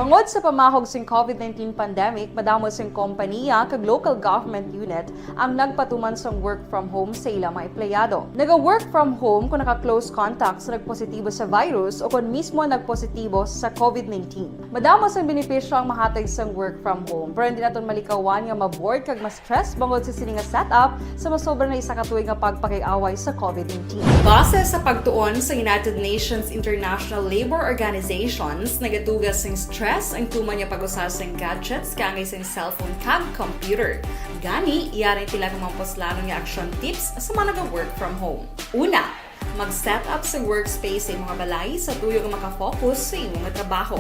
[SPEAKER 5] Bangod sa pamahog sing COVID-19 pandemic, madamo sing kompanya kag local government unit ang nagpatuman sang work from home sa ilang mga empleyado. Naga-work from home kung naka-close contact sa nagpositibo sa virus o kung mismo nagpositibo sa COVID-19. Madamo sang benepisyo ang mahatag sang work from home, pero hindi naton malikawan nga maboard kag ma-stress bangod sa sini nga setup sa masobra na isa ka tuig nga pagpakiaway sa COVID-19. Base sa pagtuon sa United Nations International Labour Organizations, nagatugas sing stress ang tuman niya pag-usas ng gadgets kangay sa cellphone kag computer. Gani, iyarin tila ng mga poslano nga action tips sa mga nag-work from home. Una, mag-set up sa workspace sa mga balay sa tuyo nga makafocus sa imong nga trabaho.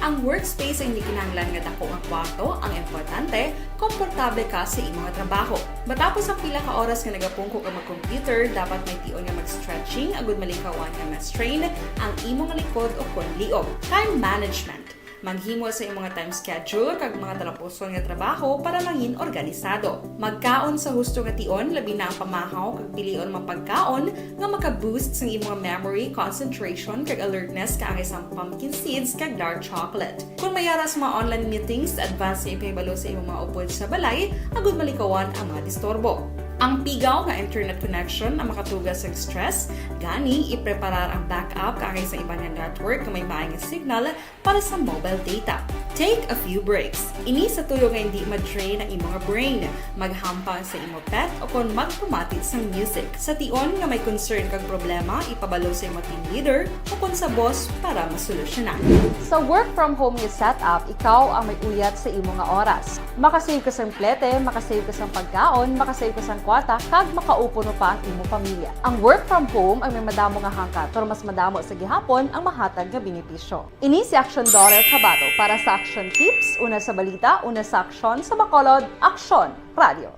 [SPEAKER 5] Ang workspace ay hindi kinahanglan nga dako nga kwarto, ang importante, komportable ka sa imong nga trabaho. Matapos ang pila ka oras nga nagapungko ka mag-computer, dapat may tion nga mag-stretching agud malikawan nga ma-strain ang imong likod o kon liog. Time management. Maghimo sa imong mga time schedule kag mga talapuson nga trabaho para mangin organisado. Magkaon sa husto nga tion, labi na ang pamahaw kag pilion mapagkaon nga maka-boost sa imong memory, concentration kag alertness kaangay sa pumpkin seeds kag dark chocolate. Kung mayara sa mga online meetings, advance sa ipahibalo sa imong mga upod sa balay, agud malikawan ang mga disturbo. Ang pigaw nga internet connection ang makatugas sa stress, gani ipreparar ang backup kaangay sa iba nga network nga may maayong signal para sa mobile data. Take a few breaks. Ini sa tuyo nga hindi ma-drain ang imong brain, maghampang sa imong pet o kon magpumati sa music. Sa tion nga may concern kag problema, ipabalo sa imong team leader o kon sa boss para masolusyonan. Sa work from home nga setup, ikaw ang may uyat sa imong nga oras. Makasave ka sang plete, makasave ka sang pagkaon, makasave ka sang kwata, kag makaupo no pa ang imong pamilya. Ang work from home ay may madamo nga hangkat, pero mas madamo sa gihapon ang mahatag nga benepisyo. Ini si Action Dorel Cabato para sa Action Tips, una sa balita, una sa aksyon sa Bacolod, Aksyon Radio.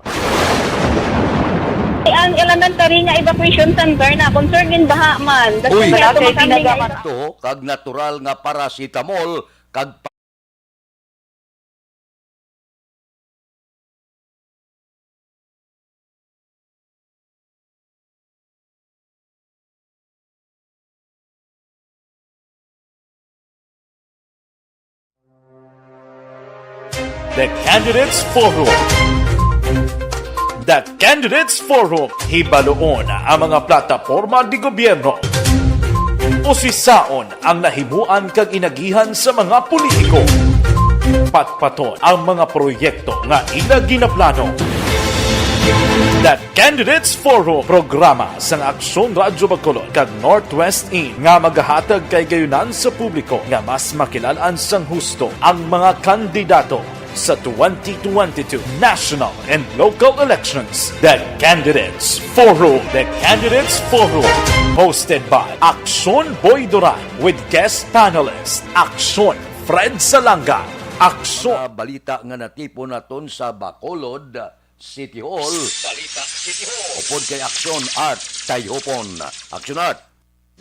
[SPEAKER 6] Ang elementary nga evacuation center na concern din baha man.
[SPEAKER 1] Uy,
[SPEAKER 6] Kasi
[SPEAKER 1] ito kag natural nga paracetamol kag
[SPEAKER 2] The Candidates Forum. The Candidates Forum. Hibaloon ang mga plataporma di gobyerno. Usisaon ang nahimuan kag inagihan sa mga politiko. Patpaton ang mga proyekto nga ila ginaplano. The Candidates Forum, programa sa Aksyon Radyo Bacolod kag Northwest In nga magahatag kay gayunan sa publiko nga mas makilalaan sang husto ang mga kandidato sa 2022 national and local elections. The Candidates Forum. The Candidates Forum. Hosted by Aksyon Boy Duran with guest panelist Aksyon Fred Salanga. Aksyon.
[SPEAKER 1] Balita nga natipon naton sa Bacolod City Hall.
[SPEAKER 14] Balita City Hall.
[SPEAKER 1] Upod kay Aksyon Art Tayhopon. Aksyon Art.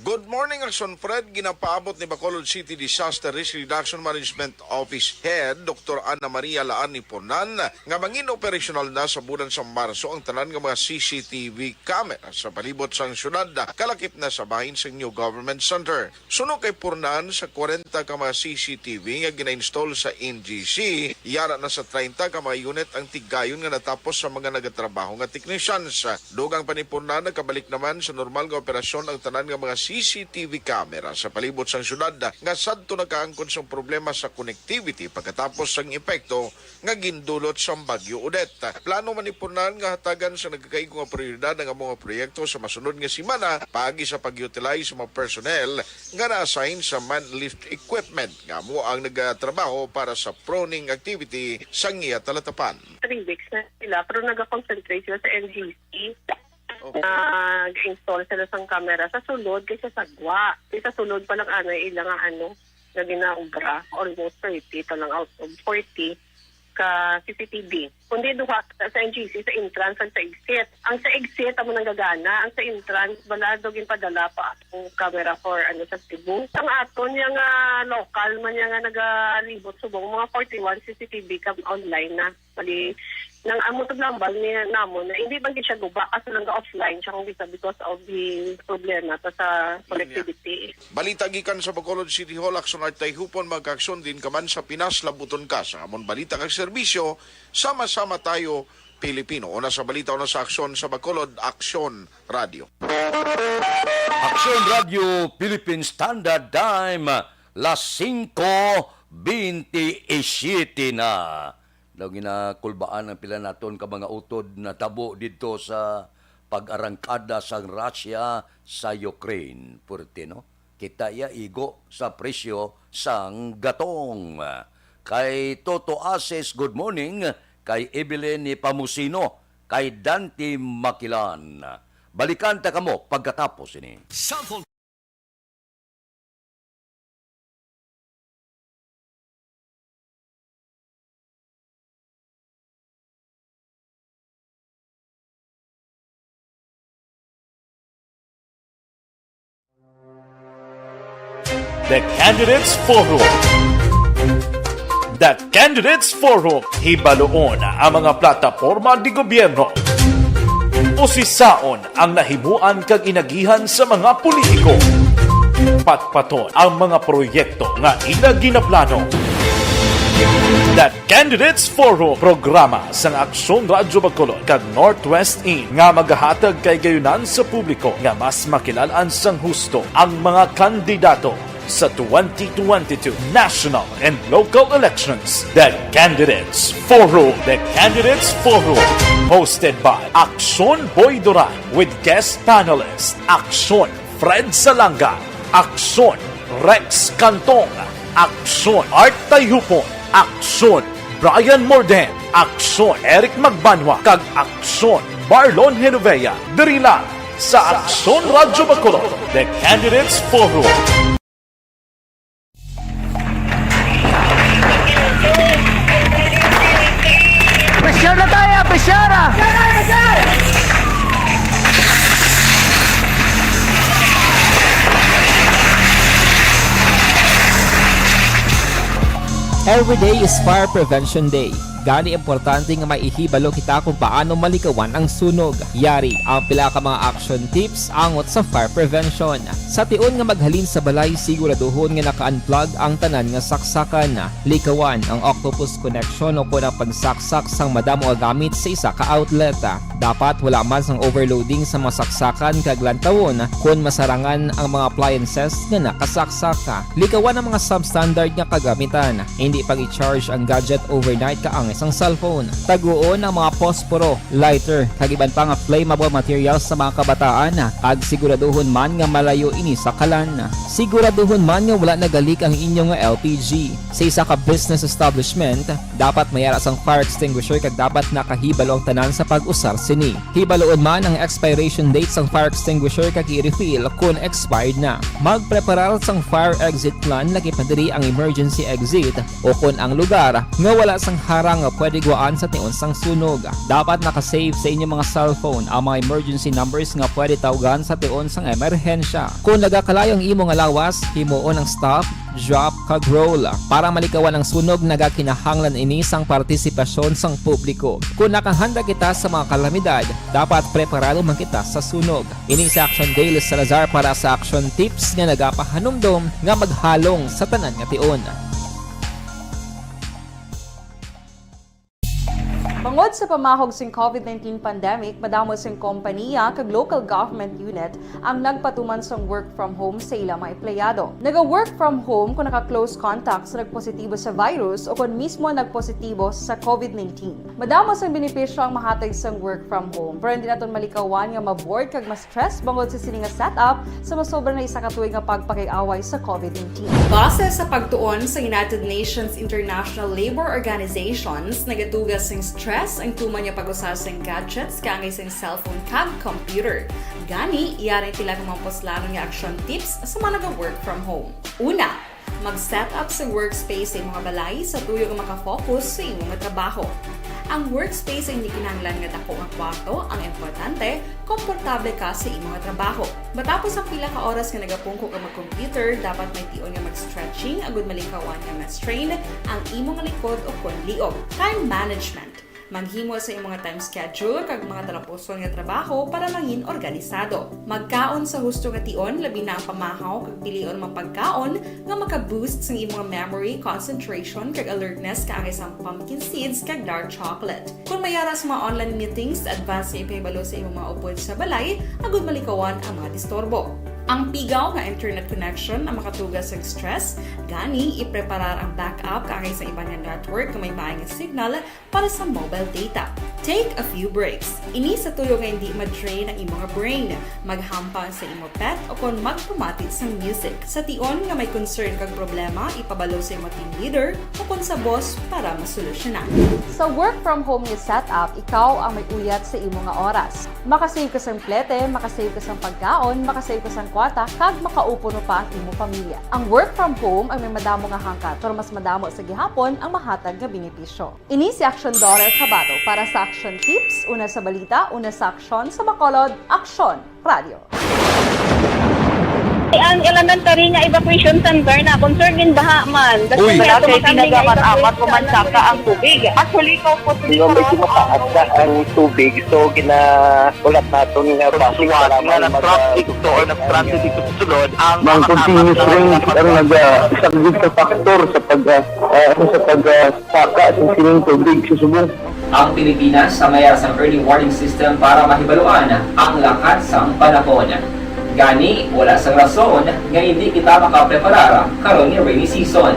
[SPEAKER 13] Good morning, Action Fred. Ginapaabot ni Bacolod City Disaster Risk Reduction Management Office Head, Dr. Ana Maria Laan Niponan, nga mangin operational na sa bulan sa Marso ang tanan nga mga CCTV camera sa palibot sang syudad, kalakip na sa bahin sa New Government Center. Suno kay purnan sa 40 ka mga CCTV nga gina-install sa NGC, yara na sa 30 ka mga unit ang tigayon nga natapos sa mga nagatrabaho nga technicians. Dugang panipurnan, nagkabalik naman sa normal nga operasyon ang tanan nga mga CCTV camera sa palibot sang syudad nga sadto nakaangkon sang problema sa connectivity pagkatapos sang epekto nga gindulot sang Bagyo Odette. Plano manipunan nga hatagan sa nagkakaigong nga prioridad nga mga proyekto sa masunod nga simana paagi sa pag-utilize sa mga personnel nga na-assign sa man-lift equipment nga mo ang nagatrabaho para sa proning activity sang iya talatapan.
[SPEAKER 6] 3 weeks na sila pero nag-concentrate sila sa NGC. Nag-install sila sang camera sa sulod kasi sa sagwa. Sa sulod pa lang ilang na ginaubra, almost 30 pa lang out of 40 ka CCTV. Kundi duha sa NGC sa entrance at sa exit. Ang sa exit amo nang gagana, ang sa entrance balado ginpadala pa ang camera for sa Cebu. Ang aton yang local man yang nagalibot subong mga 41 CCTV ka online na. Bali nang amo to lambal ni namon na hindi bang siya guba kasi lang offline siya kung bisa because of the problema sa connectivity.
[SPEAKER 15] Balita gikan sa Bacolod City Hall, aksyon at tayhupon magkaaksyon din kaman sa Pinas, Labuton ka. Sa amon balita kag serbisyo, sama-sama tayo Pilipino. Una sa balita, una sa aksyon sa Bacolod, Aksyon Radio.
[SPEAKER 1] Aksyon Radio Philippine Standard Time, las 5:27 na. Daw ginakulbaan ang pila naton ka mga utod na tabo dito sa pag-arangkada sa Russia sa Ukraine. Purti, no? Kita ya igo sa presyo sang gatong. Kay Toto Ases, good morning. Kay Evelyn ni Pamusino. Kay Dante Makilan. Balikan ta kamo pagkatapos ini.
[SPEAKER 2] The Candidates Forum. The Candidates Forum, hibaloon ang mga plataporma di gobyerno. Usisaon ang nahimuan kag inagihan sa mga politiko. Patpaton ang mga proyekto nga ila ginaplano. The Candidates Forum, programa sang Aksyon Radyo Bacolod kag Northwest In nga magahatag kay gayunan sa publiko nga mas makilalaan sang husto ang mga kandidato sa 2022 national and local elections. The Candidates Forum. The Candidates Forum, hosted by Aksyon Boy Duran with guest panelist Aksyon Fred Salanga, Aksyon Rex Cantong, Aksyon Art Tayhupon, Aksyon Brian Morden, Aksyon Eric Magbanwa, kag Aksyon Marlon Genovea. Diri lang sa Aksyon Radyo Bacolod. The Candidates Forum.
[SPEAKER 3] Pressure na tayo, pressure!
[SPEAKER 4] Every day is Fire Prevention Day. Gani importante nga maihibalo kita kung paano malikawan ang sunog. Yari ang pila ka mga action tips angot sa fire prevention. Sa tion nga maghalin sa balay, siguraduhon nga naka-unplug ang tanan nga saksakan. Likawan ang octopus connection o kung ang pagsaksak sang madamo nga gamit sa isa ka outlet. Dapat wala man sang overloading sa mga saksakan kag lantawon kung masarangan ang mga appliances nga nakasaksaka. Likawan ang mga substandard nga kagamitan. Hindi pag i-charge ang gadget overnight kaang isang cellphone. Taguon ang mga posporo, lighter, kag iban pa nga flammable materials sa mga kabataan. Kag siguraduhon man nga malayo ini sa kalan. Siguraduhon man nga wala nagalik ang inyong LPG. Sa isa ka business establishment, dapat mayara sang fire extinguisher kag dapat nakahibalo ang tanan sa pag-usar sini. Hibaloon man ang expiration date sang fire extinguisher kag i-refill kung expired na. Magpreparar sang fire exit plan lagi pa diri ang emergency exit o kung ang lugar nga wala sang harang nga pwede guaan sa tion sang sunog. Dapat nakasave sa inyong mga cellphone ang mga emergency numbers nga pwede tawagan sa tion sang emerhensya. Kung nagakalayo ang imong lawas, himuon ang stop, drop, kag roll. Para malikawan ang sunog, nagakinahanglan ini sang partisipasyon sang publiko. Kung nakahanda kita sa mga kalamidad, dapat preparado man kita sa sunog. Ini sa Action Daily Salazar para sa action tips nga nagapahanumdom nga maghalong sa tanan nga tion.
[SPEAKER 5] Bangod sa pamahog sing COVID-19 pandemic, madamo sing kompanya kag local government unit ang nagpatuman sang work from home sa ilang mga empleyado. Naga-work from home kung naka-close contact sa nagpositibo sa virus o kung mismo nagpositibo sa COVID-19. Madamo sang benepisyo ang mahatag sang work from home, pero hindi naton malikawan nga ma-bored kag ma-stress bangod sa sini nga setup sa masobra na isa ka tuig nga pagpakiaway sa COVID-19. Base sa pagtuon sa United Nations International Labour Organizations, nagatugas sing stress ang tuman niya pag-usar sa gadgets kangay sa cellphone kag computer. Gani, iyaring tila ng mga poslano nga action tips sa mga nag-work from home. Una, Mag-set up sa workspace sa imong balay sa tuyo nga makafocus sa imong trabaho. Ang workspace ay hindi kinahanglan nga dako nga kwarto, ang importante, komportable ka sa imong trabaho. Matapos ang pila ka oras nga nagapungko ka mag-computer, dapat may tion nga mag-stretching agud malikawan nga ma-strain ang imong likod o kon liog. Time management. Maghimo sa imong time schedule kag mga talapuson nga trabaho para mangin organisado. Magkaon sa husto nga tion, labi na ang pamahaw kag pilion mang pagkaon nga maka-boost sa imong memory, concentration kag alertness kaangay sang pumpkin seeds kag dark chocolate. Kung mayaras mga online meetings, advance na ipahibalo sa imong mga upod sa balay, agud malikawan ang mga disturbo. Ang pigaw nga internet connection ang makatugas sa stress, gani ipreparar ang backup kaangay sa ibang nga network nga may maayong signal para sa mobile data. Take a few breaks. Ini sa tuyo nga hindi ma-drain ang imong brain. Maghampang sa imong pet o kon magpumatid sa music. Sa tion nga may concern kag problema, ipabalo sa imong team leader o kon sa boss para masolusyonan. Sa work from home nga setup, ikaw ang may uyat sa imong nga oras. Makasave ka sa plete, makasave ka sa pagkaon, makasave ka sa kwata, kag makaupo no pa ang imong pamilya. Ang work from home ay may madamo nga hangkat, pero mas madamo sa gihapon ang mahatag nga benepisyo. Ini si Action Daughter Cabato para sa Action Tips, una sa balita, una sa aksyon sa Bacolod, Action Radio.
[SPEAKER 6] Ang elementary nga evacuation center na concern din baha man.
[SPEAKER 7] Uy,
[SPEAKER 6] Kasi pinagamat-amat pumansaka ang tubig. Actually, ko po
[SPEAKER 7] Yung medyo mataas na ang tubig, so ginaulat natin nga basiwala nga nag-traffic to or nag-transit dito sa sulod. Ang continuous rain ang nag-isagid sa factor sa pagsaka sa sining tubig sa subong.
[SPEAKER 4] Ang Pilipinas sa mayroon ng early warning system para mahibaluan ang lakas ng panahon. Gani, wala sang rason nga hindi kita makapreparar karon ni rainy season.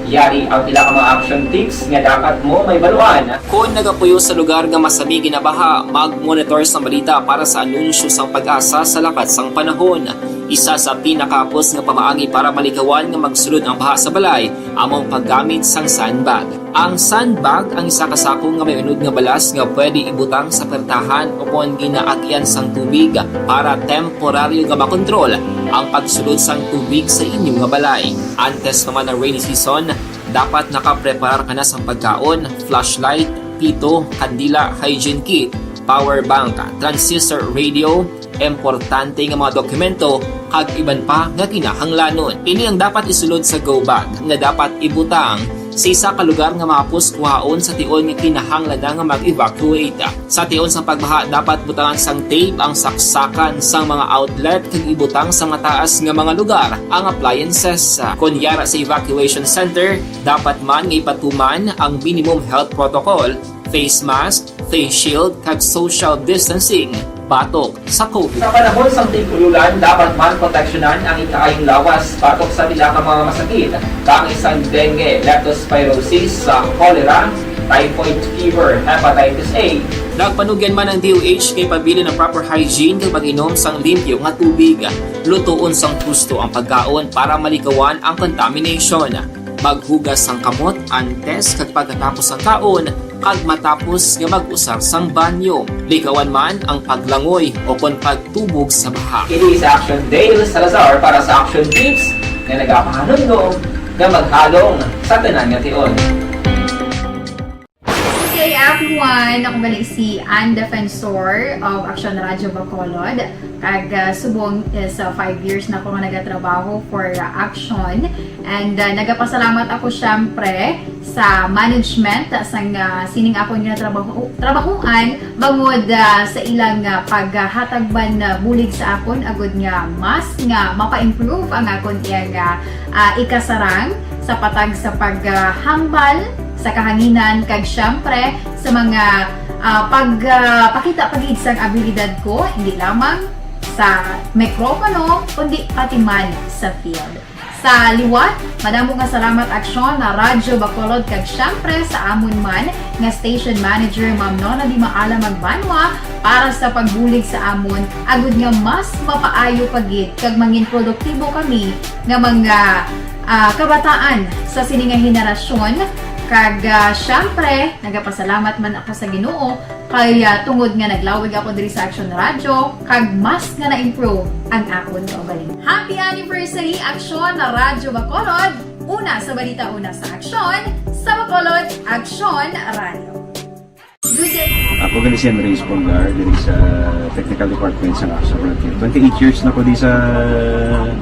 [SPEAKER 4] Yari ang pila ka mga action tips nga dapat mo may baluan. Kung nagapuyo sa lugar nga masabi ginabaha, mag-monitor sa balita para sa anunsyo sang pag-asa sa lakas sang panahon. Isa sa pinakapos nga pamaagi para malikawan nga magsulod ang baha sa balay, among paggamit sang sandbag. Ang sandbag ang isa kasako nga may unod nga balas nga pwede ibutang sa pertahan upon ginaagyan sang tubig para temporaryo nga makontrol ang pagsulod sang tubig sa inyong nga balay. Antes naman ng rainy season, dapat nakapreparar ka na sang pagkaon, flashlight, pito, kandila, hygiene kit, power bank, transistor radio, importante nga mga dokumento kag iban pa nga kinahanglanon. Ini ang dapat isulod sa go bag nga dapat ibutang sa isa ka lugar nga mapus kuhaon sa tion nga kinahanglan nga mag-evacuate. Sa tion sa pagbaha dapat butangan sang tape ang saksakan sang mga outlet kag ibutang sa mataas nga mga lugar ang appliances. Kunyara sa evacuation center, dapat man nga ipatuman ang minimum health protocol, face mask, face shield kag social distancing batok sa COVID. Sa panahon sa tigululan, dapat man proteksyonan ang ikaayong lawas batok sa pila ka mga masakit, kang isang dengue, leptospirosis, cholera, typhoid fever, hepatitis A. Nagpanugyan man ang DOH kay pabili ng proper hygiene kay pag-inom sang limpyo nga tubig. Lutuon sang gusto ang pagkaon para malikawan ang contamination. Maghugas sang kamot antes kag pagkatapos ang kaon kag matapos nga mag-usar sang banyo. Likawan man ang paglangoy o kon pagtubog sa baha. It is Action Dale Salazar para sa Action Tips nga nagapahanundong nga maghalong sa tanan nga tion.
[SPEAKER 9] Hey everyone! Ako gali si Ann Defensor of Action Radio Bacolod. Kag subong is 5 years na ako nga nagatrabaho for Action. And nagapasalamat ako syempre sa management sang sining ako nga trabahuan bangod sa ilang paghatagban bulig sa akon agud nga mas nga mapa-improve ang akon iyang ikasarang sa patag sa paghambal sa kahanginan kag syempre sa mga pagpakita pagid sang abilidad ko hindi lamang sa mikropono kundi pati man sa field. Sa liwat, madamo nga salamat Aksyon na Radyo Bacolod kag syempre sa amon man nga station manager Ma'am Nona Di Maala Magbanwa para sa pagbulig sa amon agud nga mas mapaayo pagid kag mangin produktibo kami nga mga kabataan sa sining nga henerasyon. Kag syempre, nagapasalamat man ako sa Ginoo kay tungod nga naglawig ako diri sa Action Radio kag mas nga na-improve ang akon kaugalingon. Happy anniversary Action na Radyo Bacolod! Una sa balita, una sa aksyon, sa Bacolod Aksyon Radio. Good day!
[SPEAKER 10] Ako gali si Andres Polgar diri sa Technical Department sa Action Radio. 28 years na ko di sa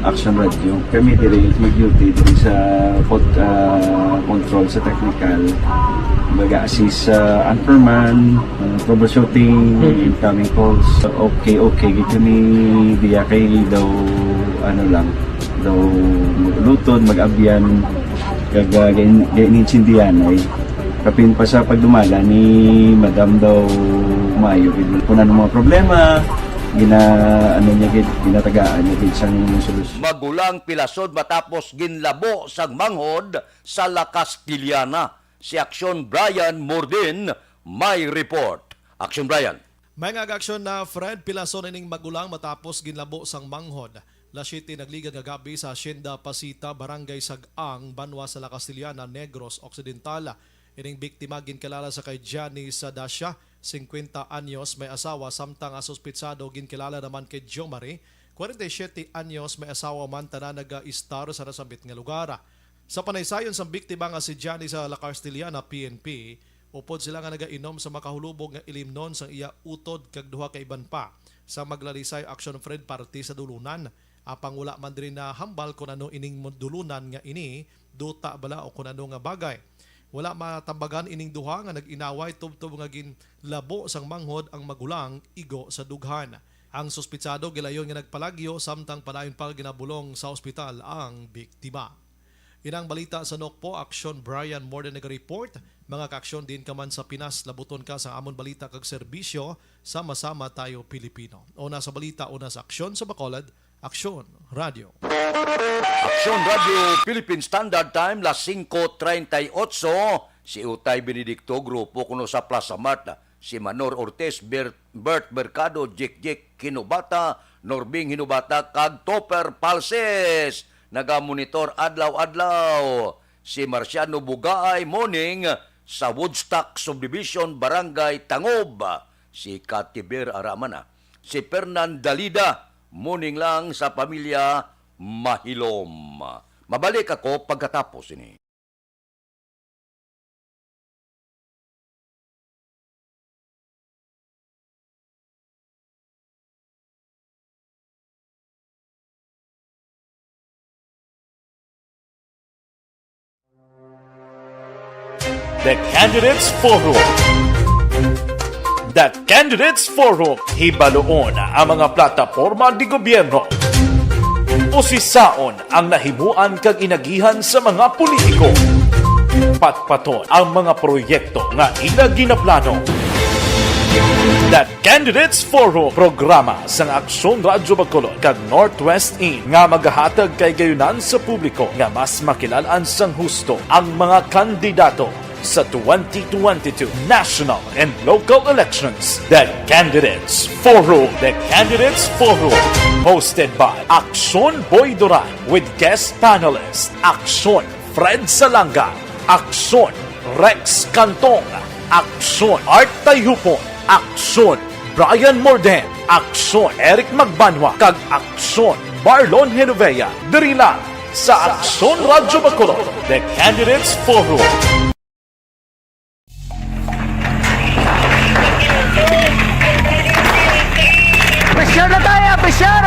[SPEAKER 10] Action Radio. Kami diri mag-duty diri sa control sa technical. Mag-assist sa anchorman, troubleshooting, incoming calls. Okay. Gito ni diya kay daw lutod, mag-abyan, ganinsindihan ay kapin pa sa pagdumala ni Madam daw Mayo. Kung ano mga problema, ginatagaan niya isang solusyon.
[SPEAKER 1] Magulang pilasod matapos ginlabo sa manghod sa La Castillana. Si Aksyon Brian Mordin may report. Aksyon Brian.
[SPEAKER 16] May nga-aksyon na Fred pilason ining magulang matapos ginlabo sang manghod. La City nagliga gagabi sa Hacienda Pasita, Barangay Sag-ang, Banwa sa La Castillana, Negros Occidental. Ining biktima ginkalala sa kay Johnny Sadasha, 50 anyos, may asawa, samtang asuspitsado ginkalala naman kay Jomari, 47 anyos, may asawa man tanan naga-istar sa nasambit nga lugar. Sa panaysayon sa biktima nga si Johnny sa La Castillana PNP, upod sila nga nagainom sa makahulubog nga ilimnon sang iya utod kag duha ka iban pa sa maglalisay Action Fred party sa dulunan. Apang wala man diri na hambal kung ano ining dulunan nga ini, duta bala o kung ano nga bagay. Wala matambagan ining duha nga nag-inaway tubtob nga ginlabo sang manghod ang magulang igo sa dughan. Ang suspitsado gilayon nga nagpalagyo samtang panayon pa ginabulong sa ospital ang biktima. Inang balita sa Nokpo, Aksyon Brian Morden nag-report. Mga kaaksyon din ka man sa Pinas, labuton ka sa amon balita kag serbisyo, sama-sama tayo Pilipino. Una sa balita, una sa aksyon sa Bacolod, Aksyon Radio.
[SPEAKER 1] Aksyon Radio Philippine Standard Time, las 5:38. Si Utay Benedicto, grupo kuno sa Plaza Marta. Si Manor Ortiz, Bert Mercado, Jik Hinubata, Norbing Hinubata, kag Topper Palses. Naga-monitor adlaw-adlaw. Si Marciano Bugaay morning sa Woodstock Subdivision, Barangay Tangob. Si Katiber Aramana. Si Fernan Dalida morning lang sa pamilya Mahilom. Mabalik ako pagkatapos ini.
[SPEAKER 2] The Candidates Forum. The Candidates Forum, hibaloon ang mga plataporma di gobyerno. Usisaon ang nahimuan kag inagihan sa mga politiko. Patpaton ang mga proyekto nga ila ginaplano. The Candidates Forum, programa sang Aksyon Radio Bacolod kag Northwest In nga magahatag kay gayunan sa publiko nga mas makilalaan sang husto ang mga kandidato sa 2022 national and local elections. The Candidates Forum. The Candidates Forum. Hosted by Aksyon Boy Duran with guest panelists Aksyon Fred Salanga, Aksyon Rex Cantong, Aksyon Art Tayhupon, Aksyon Brian Morden, Aksyon Eric Magbanwa, kag Aksyon Marlon Genovea. Diri lang sa Aksyon Radio Bacolod. The Candidates Forum.
[SPEAKER 3] Pressure na tayo, pressure!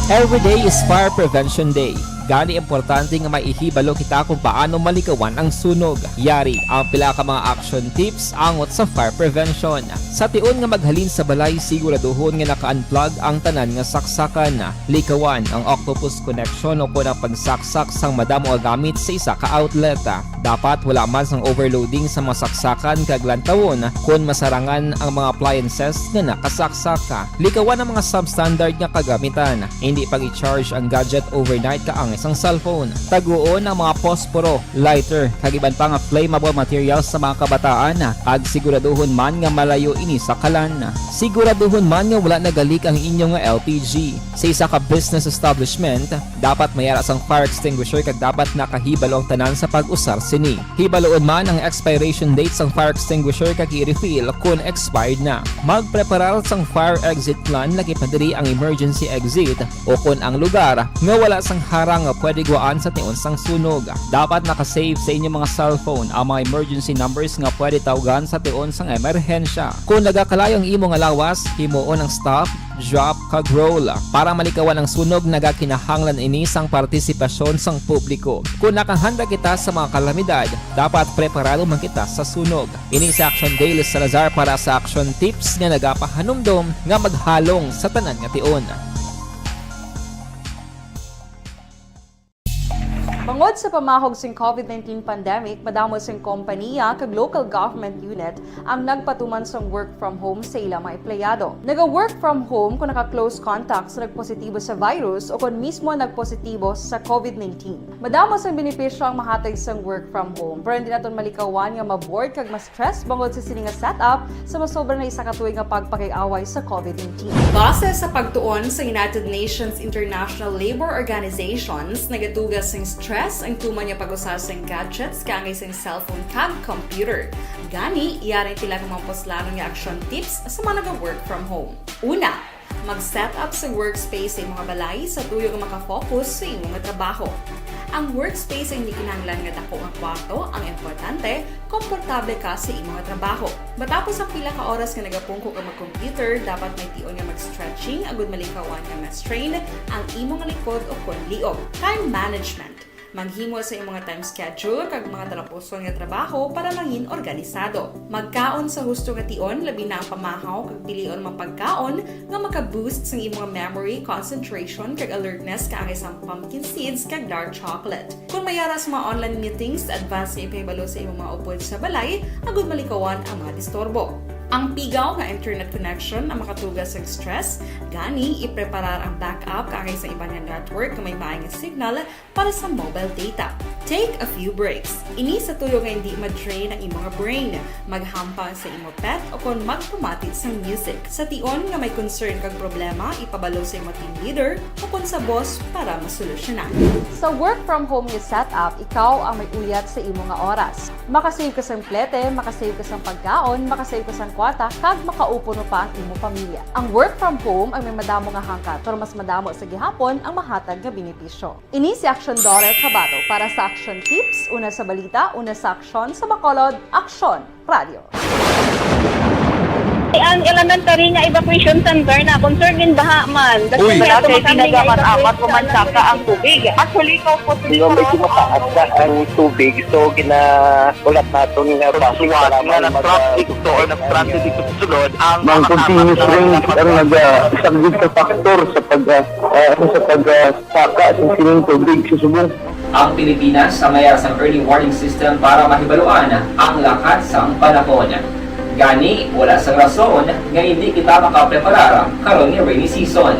[SPEAKER 4] Every day is Fire Prevention Day. Gani importante nga maihibalo kita kung paano malikawan ang sunog. Yari ang pila ka mga action tips angot sa fire prevention. Sa tiun nga maghalin sa balay, siguraduhon nga naka-unplug ang tanan nga saksakan. Likawan ang octopus connection o ang pagsaksak sang madamo nga gamit sa isa ka outlet. Dapat wala man sang overloading sa masaksakan kag lantawon kung masarangan ang mga appliances nga nakasaksaka. Likawan ang mga substandard nga kagamitan. Hindi pag i-charge ang gadget overnight kaangay isang cellphone. Taguon ang mga posporo, lighter, kagiban pa nga flammable materials sa mga kabataan ag siguraduhon man nga malayo ini sa kalan. Siguraduhon man nga wala nagalik ang inyong nga LPG. Sa isa ka business establishment, dapat mayara sang fire extinguisher kag dapat nakahibalo ang tanan sa pag-usar sini. Hibaloon man ang expiration date sang fire extinguisher kag i-refill kung expired na. Magpreparar sang fire exit plan lagi padiri ang emergency exit o kung ang lugar nga wala sang harang nga pwede guaan sa tiun sang sunog. Dapat nakasave sa inyong mga cellphone ang mga emergency numbers nga pwede tawagan sa tiun sang emerhensya. Kung nagakalayo ang imo nga lawas, himuon ang stop, drop kag roll para malikawan ang sunog nagakinahanglan ini sang partisipasyon sang publiko. Kung nakahanda kita sa mga kalamidad, dapat preparado man kita sa sunog. Ini sa Action Daily Salazar para sa action tips nga nagapahanumdom nga maghalong sa tanan nga tion.
[SPEAKER 5] Bangod sa pamahog sing COVID-19 pandemic, madamo sing kompanya kag local government unit ang nagpatuman sang work from home sa ilang mga empleyado. Naga-work from home kung naka-close contact sa nagpositibo sa virus o kung mismo nagpositibo sa COVID-19. Madamo sang benepisyo ang mahatag sang work from home, pero hindi naton malikawan nga maboard kag ma-stress bangod sa sini nga setup sa masobra na isa ka tuig nga pagpakiaway sa COVID-19. Base sa pagtuon sa United Nations International Labour Organizations, nagatugas sing stress ang tuman niya pag-usar sa gadgets kangay sa cellphone kag computer. Gani, iyari tila ng mga poslano nga action tips sa mga nag-work from home. Una, mag-set up sa workspace sa imong balay sa tuyo nga makafocus sa imong trabaho. Ang workspace ay hindi kinahanglan nga dako nga kwarto, ang importante, komportable ka sa imong trabaho. Matapos ang pila ka oras nga nagapungko ka mag-computer, dapat may tion nga mag-stretching agud malikawan nga ma-strain ang imong likod o kon liog. Time management. Maghimo sa imong time schedule kag mga talapuson nga trabaho para mangin organisado. Magkaon sa husto nga tion, labi na ang pamahaw kag pilion mang pagkaon nga maka-boost sa imong memory, concentration kag alertness kaangay sa pumpkin seeds kag dark chocolate. Kung mayara sa mga online meetings, advance sa ipahibalo sa imong mga upod sa balay, agud malikawan ang mga disturbo. Ang pigaw nga internet connection ang makatugas sa stress, gani ipreparar ang backup kaangay sa ibang nga network nga may maayong signal para sa mobile data. Take a few breaks. Ini sa tuyo nga hindi ma-drain ang imong brain, maghampang sa imong pet o kung magpumatit sa music. Sa tion nga may concern kag problema, ipabalo sa imong team leader o kung sa boss para masolusyonan. Sa work from home nga setup, ikaw ang may uyat sa imong nga oras. Makasave ka sa plete, makasave ka sa pagkaon, makasave ka sa kwarta, kag makaupo no pa ang imong pamilya. Ang work from home ay may madamo nga hangkat, pero mas madamo sa gihapon ang mahatag nga benepisyo. Ini si Action Dorel Cabato para sa Action Tips, una sa balita, una sa aksyon sa Bacolod, Aksyon Radio.
[SPEAKER 6] Ang elementary nga evacuation center na concern din baha man.
[SPEAKER 7] Uy, kasi tinagaman amat kumansaka ang tubig. Actually, ko po medyo mataas na ang tubig. So, ginaulat natin nga pasiwala nga ng traffic to or nag-transit dito sa sulod. Ang continuous range ang nag-isagid sa factor sa pagsaka sa sining tubig sa subong.
[SPEAKER 4] Ang Pilipinas sa mayara sa early warning system para mahibaluan ang lakat sa panahon. Gani, wala sa rason nga hindi kita makapreparar karon ni rainy season.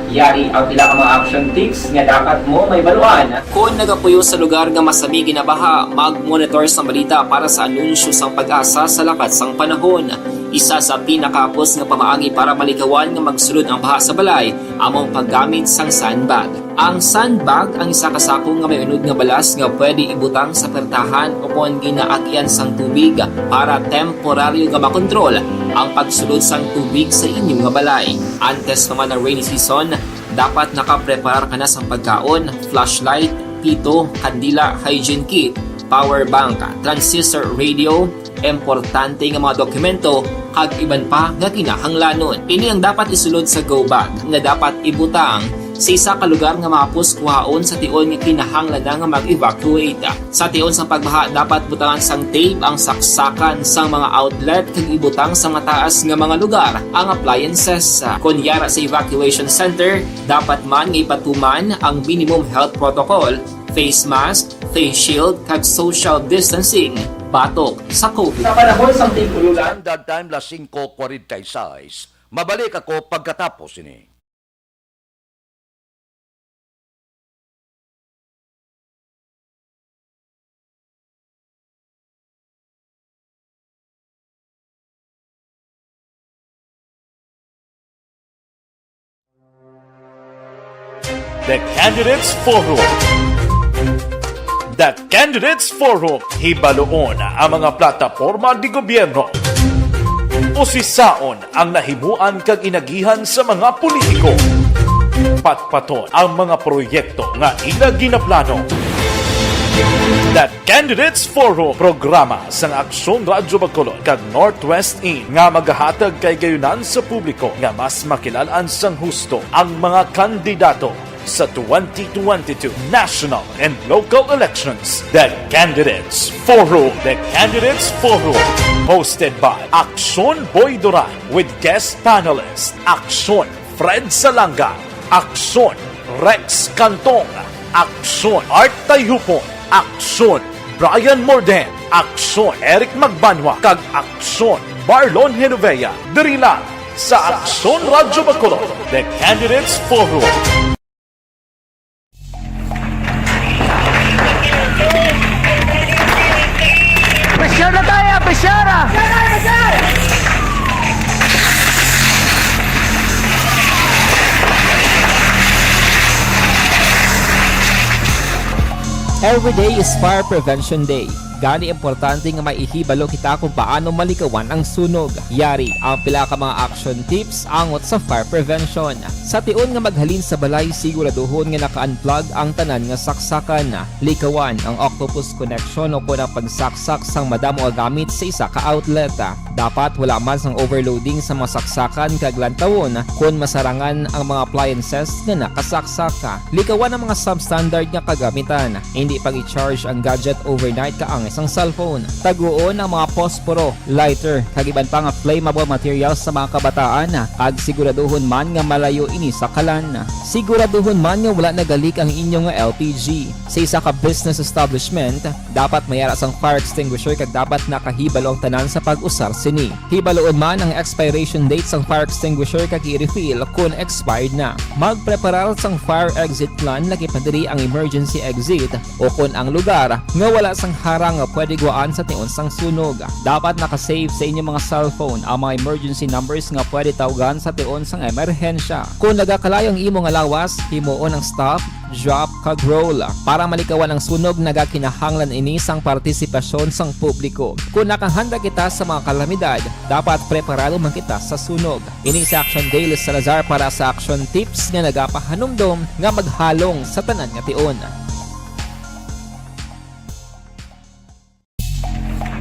[SPEAKER 4] Yari ang pila ka mga action tips nga dapat mo may baluan. Kung nagapuyo sa lugar nga masabi ginabaha, mag-monitor sa balita para sa anunsyo sang pag-asa sa lakat sang panahon. Isa sa pinakapos nga pamaagi para malikawan nga magsulod ang baha sa balay, among paggamit sang sandbag. Ang sandbag ang isa kasako nga may unod nga balas nga pwede ibutang sa pertahan o kung ginaagyan sang tubig para temporaryo nga makontrol ang pagsulod sang tubig sa inyong nga balay. Antes naman ng rainy season, dapat nakapreparar ka na sa pagkaon, flashlight, pito, kandila, hygiene kit, power bank, transistor radio, importante nga mga dokumento kag iban pa nga kinahanglanon. Ini ang dapat isulod sa go bag nga dapat ibutang sa isa ka lugar nga mapus kuhaon sa tion nga kinahanglan nga mag-evacuate. Sa tion sa pagbaha dapat butangan sang tape ang saksakan sang mga outlet kag ibutang sa mataas nga mga lugar ang appliances. Kunyara sa evacuation center, dapat man nga ipatuman ang minimum health protocol, face mask, face shield kag social distancing. Batok sa COVID. Sa panahon sa tingkululan,
[SPEAKER 1] That time la 5:46. Mabalik ako pagkatapos ini.
[SPEAKER 2] The Candidates Forum. The Candidates Forum, hibaloon ang mga plataporma di gobyerno. Usisaon ang nahimuan kag inagihan sa mga politiko. Patpaton ang mga proyekto nga ila ginaplano. The Candidates Forum, programa sang Aksyon Radyo Bacolod kag Northwest In nga magahatag kay gayunan sa publiko nga mas makilalaan sang husto ang mga kandidato sa 2022 national and local elections. The Candidates Forum. The Candidates Forum. Hosted by Aksyon Boy Duran with guest panelist Aksyon Fred Salanga, Aksyon Rex Cantong, Aksyon Art Tayhupon, Aksyon Brian Morden, Aksyon Eric Magbanwa, kag Aksyon Barlon Genovea. Diri lang sa Aksyon Radyo Bacolod. The Candidates Forum.
[SPEAKER 3] Pressure na tayo, pressure!
[SPEAKER 4] Every day is Fire Prevention Day. Gani importante nga maihibalo kita kung paano malikawan ang sunog. Yari ang pila ka mga action tips angot sa fire prevention. Sa tion nga maghalin sa balay, siguraduhon nga naka-unplug ang tanan nga saksakan. Likawan ang octopus connection o kung ang pagsaksak sang madamo nga gamit sa isa ka outlet. Dapat wala man sang overloading sa mga saksakan kag lantawon kung masarangan ang mga appliances nga nakasaksaka. Likawan ang mga substandard nga kagamitan. Hindi pag i-charge ang gadget overnight kaang isang cellphone. Taguon ang mga posporo, lighter, kag iban pa nga flammable materials sa mga kabataan. Kag siguraduhon man nga malayo ini sa kalan. Siguraduhon man nga wala nagalik ang inyong LPG. Sa isa ka business establishment, dapat mayara sang fire extinguisher kag dapat nakahibalo ang tanan sa pag-usar sini. Hibaloon man ang expiration date sang fire extinguisher kag i-refill kung expired na. Magpreparar sang fire exit plan lagi pa diri ang emergency exit o kung ang lugar nga wala sang harang nga pwede guaan sa tion sang sunog. Dapat nakasave sa inyong mga cellphone ang mga emergency numbers nga pwede tawagan sa tion sang emerhensya. Kung nagakalayo ang imong lawas, himuon ang stop, drop, kag roll. Para malikawan ang sunog, nagakinahanglan ini sang partisipasyon sang publiko. Kung nakahanda kita sa mga kalamidad, dapat preparado man kita sa sunog. Ini sa Action Daily Salazar para sa action tips nga nagapahanumdom nga maghalong sa tanan nga tion.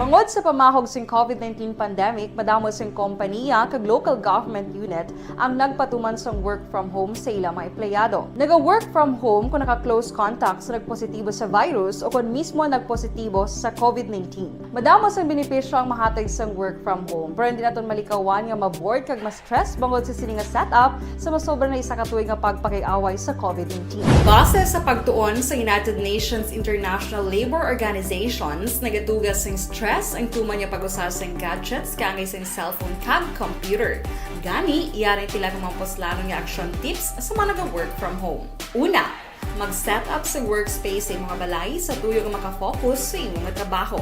[SPEAKER 5] Bangod sa pamahog sing COVID-19 pandemic, madamo sing kompanya kag local government unit ang nagpatuman sang work from home sa ilang mga empleyado. Naga-work from home kung naka-close contact sa nagpositibo sa virus o kung mismo nagpositibo sa COVID-19. Madamo sang benepisyo ang mahatag sang work from home, pero hindi naton malikawan nga ma-bored kag ma-stress bangod sa sini nga setup sa masobra na isa ka tuig nga pagpakiaway sa COVID-19. Base sa pagtuon sa United Nations International Labour Organizations, nagatugas sing stress ang tuman niya pag-usar sa gadgets kangay sa cellphone kag computer. Gani, iyari tila ng mga poslanong nga action tips sa mga nag-work from home. Una, mag-set up sa workspace sa mga balay sa tuyo nga makafocus sa imong trabaho.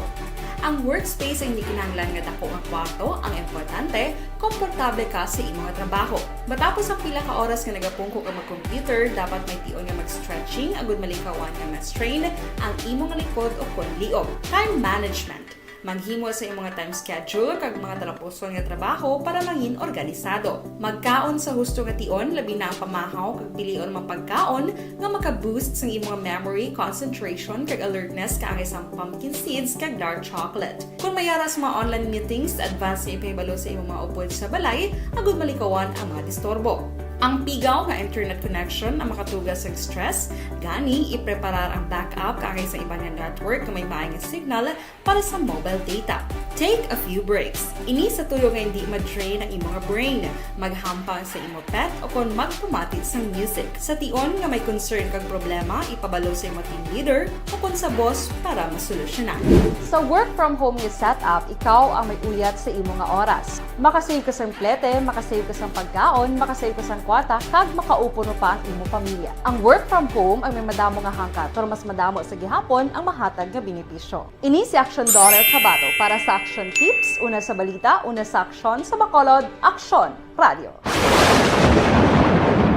[SPEAKER 5] Ang workspace ay hindi kinahanglan nga dako nga kwarto, ang importante, komportable ka sa imong trabaho. Matapos ang pila ka oras nga nagapungko ka mag-computer, dapat may tion nga mag-stretching agud malikawan nga ma-strain ang imong likod o konliog. Time management. Maghimo sa imong time schedule kag mga talapuson nga trabaho para mangin organisado. Magkaon sa husto nga tion, labi na ang pamahaw kag pilion mga pagkaon nga maka-boost sa imong memory, concentration kag alertness kaangay sang pumpkin seeds kag dark chocolate. Kung mayara sa mga online meetings, advance nga ipahibalo sa imong mga upod sa balay, agud malikawan ang mga disturbo. Ang pigaw nga internet connection ang makatugas sa stress, gani ipreparar ang backup kaangay sa ibang network na may maayong signal para sa mobile data. Take a few breaks. Ini sa tuyo nga hindi ma-drain ang imong brain, maghampang sa imong pet o kung magpumatid sa music. Sa tion nga may concern kag problema, ipabalo sa imong team leader o kung sa boss para masolusyonan. Sa work from home nga setup, ikaw ang may uyat sa imong nga oras. Makasave ka sa plete, makasave ka sa pagkaon, makasave ka sa kwata, kag makaupo no pa ang imong pamilya. Ang work from home ay may madamo nga hangkat, pero mas madamo sa gihapon ang mahatag nga benepisyo. Ini si Action Daughter Cabato para sa Action Tips, una sa balita, una sa aksyon sa Bacolod, Aksyon Radio.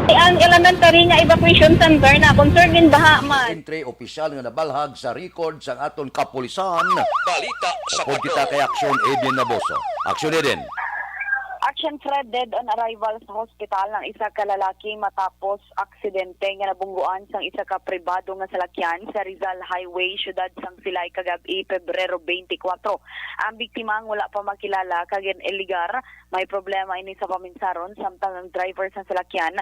[SPEAKER 6] Ang elementary nga evacuation center na concern in baha man.
[SPEAKER 1] Entry opisyal nga nabalhag sa record sa aton kapulisan.
[SPEAKER 14] Balita sa
[SPEAKER 1] Kung kita kay Aksyon Eden Naboso. Aksyon Eden.
[SPEAKER 6] Action Fred dead on arrival sa hospital ng isa ka lalaki matapos aksidente nga nabungguan sang isa ka pribado nga salakyan sa Rizal Highway, syudad sang Silay kagabi, Pebrero 24. Ang biktima wala pa makilala kagin iligar, may problema ini sa paminsaron samtang ang driver sang salakyan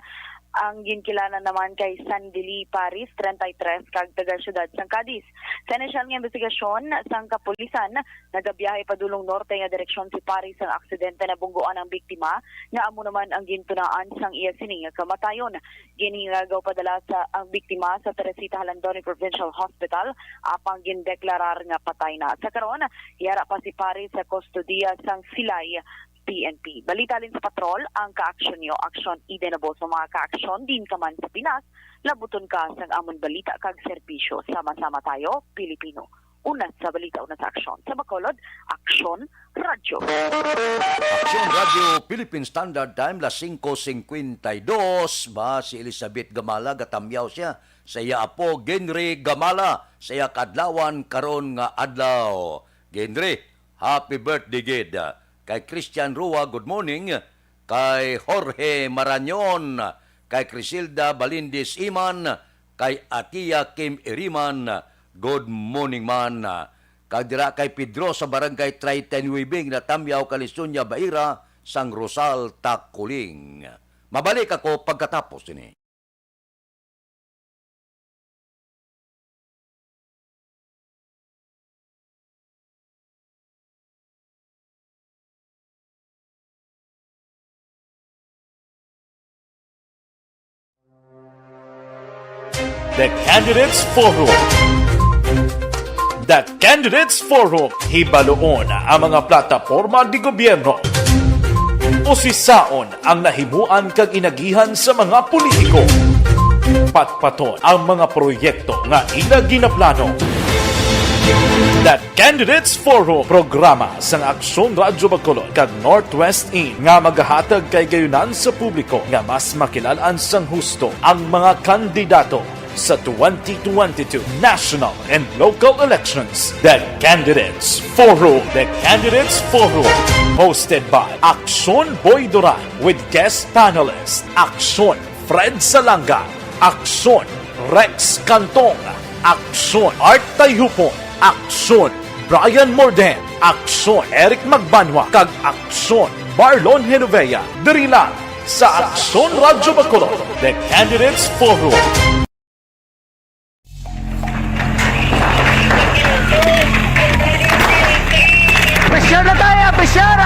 [SPEAKER 6] ang ginkilala naman kay Sandili Paris, 33, kag taga syudad sang Cadiz. Sa inisyal nga investigasyon sang kapulisan, nagabiyahe padulong norte nga direksyon si Paris ang aksidente na bungguan ang biktima, nga amo naman ang gintunaan sang iya sining nga kamatayon. Ginhingagaw padala sa ang biktima sa Teresita Halandoni Provincial Hospital, apang gindeklarar nga patay na. Sa karon, yara pa si Paris sa kustodiya sang Silay PNP. Balita din sa patrol, ang ka-aksyon nyo, Aksyon Eden Naboso, mga ka-aksyon din ka man sa Pinas, labuton ka sa amon balita kag serbisyo. Sama-sama tayo, Pilipino. Una sa balita, una sa aksyon. Sa Bacolod, Aksyon Radyo.
[SPEAKER 1] Aksyon Radio Philippine Standard Time, las 5:52. Ba si Elizabeth Gamala, gatamyaw siya. Sa iya apo, Genry Gamala. Sa iya kadlawan, karon nga adlaw. Genry, happy birthday, gid. Kay Christian Rua, good morning. Kay Jorge Marañon, kay Crisilda Balindis Iman, kay Atia Kim Iriman, good morning man. Kay Pedro sa barangay Triton Wibing na Tamyaw, Kalisunya, Baira, Sang Rosal, Takuling. Mabalik ako pagkatapos ini.
[SPEAKER 2] The Candidates Forum. The Candidates Forum, hibaloon ang mga plataporma di gobyerno. Usisaon ang nahimuan kag inagihan sa mga politiko. Patpaton ang mga proyekto nga ila ginaplano. The Candidates Forum, programa sang Aksyon Radyo Bacolod kag Northwest In nga magahatag kay gayunan sa publiko nga mas makilalaan sang husto ang mga kandidato sa 2022 national and local elections. The Candidates Forum. The Candidates Forum. Hosted by Aksyon Boy Duran with guest panelist Aksyon Fred Salanga, Aksyon Rex Cantong, Aksyon Art Tayhupon, Aksyon Brian Morden, Aksyon Eric Magbanwa, kag Aksyon Marlon Genovea. Diri lang sa Aksyon Radyo Bacolod. The Candidates Forum.
[SPEAKER 3] Pressure na tayo, pressure!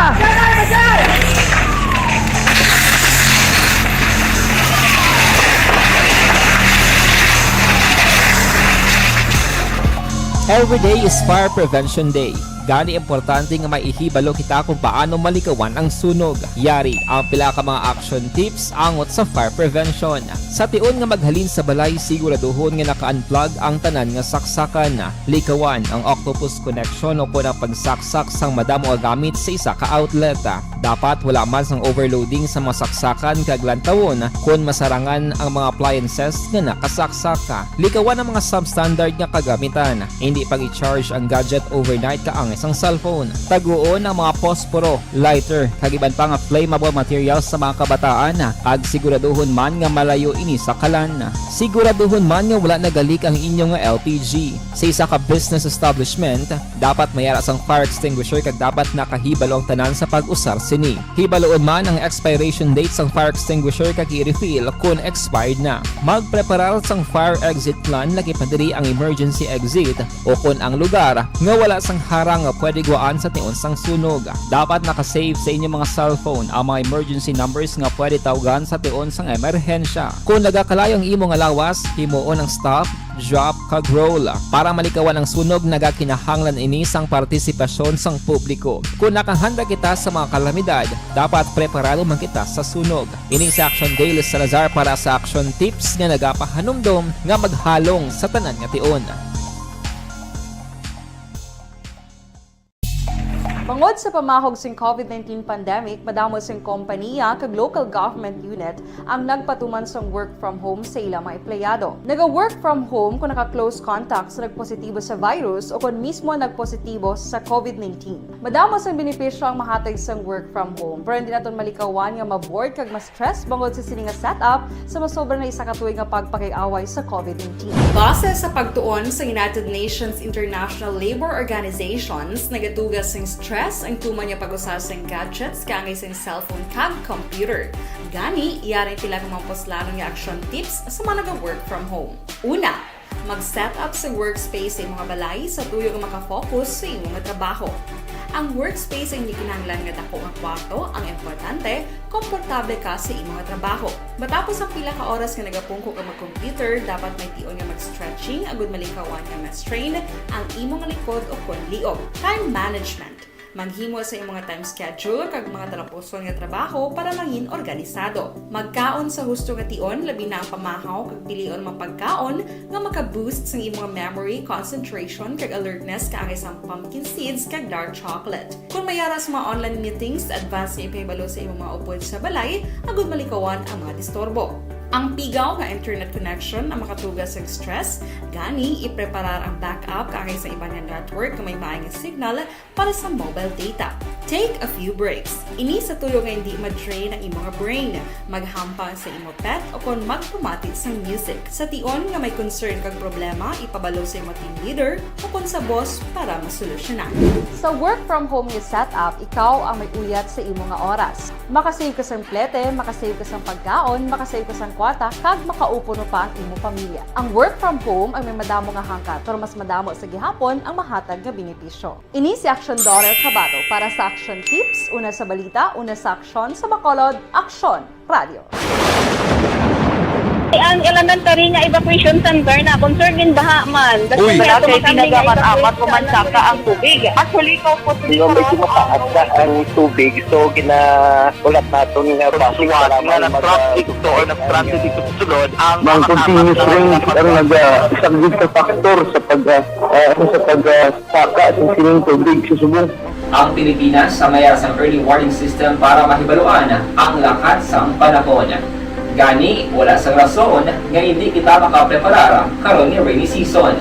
[SPEAKER 4] Every day is Fire Prevention Day. Gani importante nga maihibalo kita kung paano malikawan ang sunog. Yari ang pila ka mga action tips angot sa fire prevention. Sa tion nga maghalin sa balay, siguraduhon nga naka-unplug ang tanan nga saksakan. Likawan ang octopus connection o po na pagsaksak sang madamo nga gamit sa isa ka outlet. Dapat wala man sang overloading sa mga saksakan kag lantawon kung masarangan ang mga appliances nga nakasaksaka. Likawan ang mga substandard nga kagamitan. Hindi pag i-charge ang gadget overnight kaang isang cellphone. Taguon ang mga posporo, lighter, kag iban pa nga flammable materials sa mga kabataan. Kag siguraduhon man nga malayo ini sa kalan. Siguraduhon man nga wala nagalik ang inyong LPG. Sa isa ka business establishment, dapat mayara sang fire extinguisher kag dapat nakahibalo ang tanan sa pag-usar sini. Hibaloon man ang expiration date sang fire extinguisher kag i-refill kung expired na. Magpreparar sang fire exit plan lagi pa diri ang emergency exit o kung ang lugar nga wala sang harang nga pwede guaan sa tion sang sunog. Dapat nakasave sa inyong mga cellphone ang mga emergency numbers nga pwede tawagan sa tion sang emerhensya. Kung nagakalayo ang imong lawas, himuon ang stop, drop, kag roll. Para malikawan ang sunog, nagakinahanglan ini sang partisipasyon sang publiko. Kung nakahanda kita sa mga kalamidad, dapat preparado man kita sa sunog. Ini sa Action Daily Salazar para sa action tips nga nagapahanumdom nga maghalong sa tanan nga tion.
[SPEAKER 5] Bangod sa pamahog sing COVID-19 pandemic, madamo sing kompanya kag local government unit ang nagpatuman sang work from home sa ilang mga empleyado. Naga-work from home kung naka-close contacts na nagpositibo sa virus o kung mismo nagpositibo sa COVID-19. Madamo sang benepisyo ang mahatag sang work from home, pero hindi naton malikawan nga maboard kag ma-stress bangod sa sini nga setup sa masobra na isa ka tuig nga pagpakiaway sa COVID-19. Base sa pagtuon sa United Nations International Labour Organizations, nagatugas sing stress ang tuman niya pag-usas ng gadgets kangay sing cellphone kag computer. Gani, iyaring tila ng mga poslano nga action tips sa mga nag-work from home. Una, mag-set up sa workspace sa mga balay sa tuyo nga makafocus sa imong trabaho. Ang workspace ay hindi kinahanglan nga dako nga kwarto, ang importante, komportable ka sa imong trabaho. Matapos ang pila ka oras nga nagapungko ka mag-computer, dapat may tion nga mag-stretching agud malikawan nga ma-strain ang imong likod o konliog. Time management. Maghimo sa imong mga time schedule kag mga talapuson nga trabaho para mangin organisado. Magkaon sa husto nga tion, labi na ang pamahaw kag pilion mapagkaon nga maka-boost sa imong memory, concentration kag alertness kaangay sa pumpkin seeds kag dark chocolate. Kung mayara sa mga online meetings, advance nga ipahibalo sa imong mga upod sa balay, agud malikawan ang mga disturbo. Ang pigaw nga internet connection ang makatugas sa stress, gani ipreparar ang backup kaangay sa iba nga network nga may maayong signal para sa mobile data. Take a few breaks. Ini sa tuyo nga hindi ma-drain ang imong brain, maghampang sa imong pet o kung magpumati sa music. Sa tion nga may concern kag problema, ipabalo sa imong team leader o kung sa boss para masolusyonan. Sa work from home nga setup, ikaw ang may uyat sa imong nga oras. Makasave ka sang plete, makasave ka sang pagkaon, makasave ka sang kwata, kag makaupo no pa ang imong pamilya. Ang work from home ay may madamo nga hangkat, pero mas madamo sa gihapon ang mahatag nga benepisyo. Ini si Action Dorel Cabato para sa Action Tips, una sa balita, una sa aksyon sa Bacolod, Aksyon Radio.
[SPEAKER 6] Ang elementary nga evacuation center na concern din baha man.
[SPEAKER 7] Uy,
[SPEAKER 6] Kasi pinagamat-amat kumansaka ang tubig. Actually, ko po
[SPEAKER 7] Yung medyo mataas na ang tubig, so ulat natin nga
[SPEAKER 8] Pagsiwag nga na-trap dito or na-stranded dito sa sulod, ang
[SPEAKER 7] Mang continuous range ang nag-subject sa factor sa pagsaka at sining tubig sa subong.
[SPEAKER 4] Ang Pilipinas sa mayroon sa early warning system para mahibaluan ang lakat sa panahon. Gani, wala sang rason nga hindi kita makapreparar karon ni rainy season.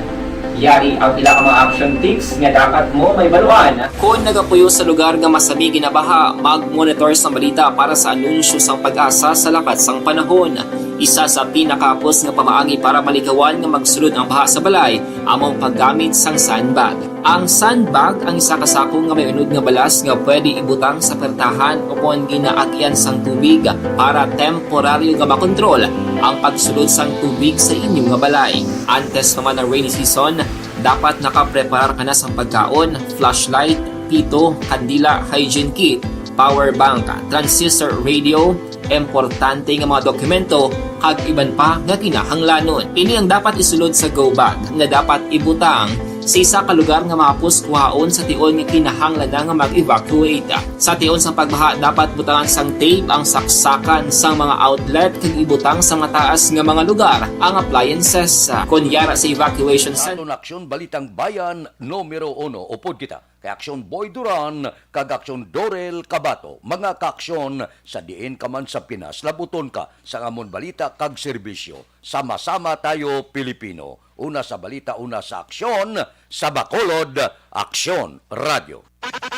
[SPEAKER 4] Yari ang pila ka mga action tips nga dapat mo may baluan. Kung nagapuyo sa lugar nga masabi ginabaha, mag-monitor sa balita para sa anunsyo sang pag-asa sa lakat sang panahon. Isa sa pinakapos nga pamaangi para malikawan nga magsulod ang baha sa balay, among paggamit sang sandbag. Ang sandbag ang isa kasako nga may unod nga balas nga pwede ibutang sa pertahan o kung ginaagyan sang tubig para temporaryo nga makontrol ang pagsulod sang tubig sa inyong nga balay. Antes naman ng rainy season, dapat nakapreparar ka na sang pagkaon, flashlight, pito, kandila, hygiene kit, power bank, transistor radio, importante nga mga dokumento kag iban pa nga kinahanglanon. Ini ang dapat isulod sa go bag nga dapat ibutang sa isa ka lugar nga mapus kuhaon sa tion nga kinahanglan nga mag-evacuate. Sa tion sa pagbaha dapat butangan sang tape ang saksakan sang mga outlet kag ibutang sa mataas nga mga lugar ang appliances. Kunyara sa evacuation center.
[SPEAKER 1] Aton aksyon Balitang Bayan numero 1 upod kita kay Aksyon Boy Duran kag Aksyon Dorel Cabato. Mga kaaksyon sa diin ka man sa Pinas, labuton ka sa amon balita kag serbisyo. Sama-sama tayo Pilipino. Una sa balita, una sa aksyon sa Bacolod, Aksyon Radio.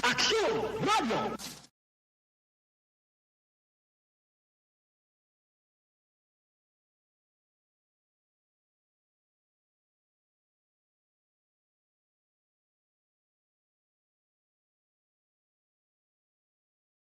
[SPEAKER 14] Aksyon Radio!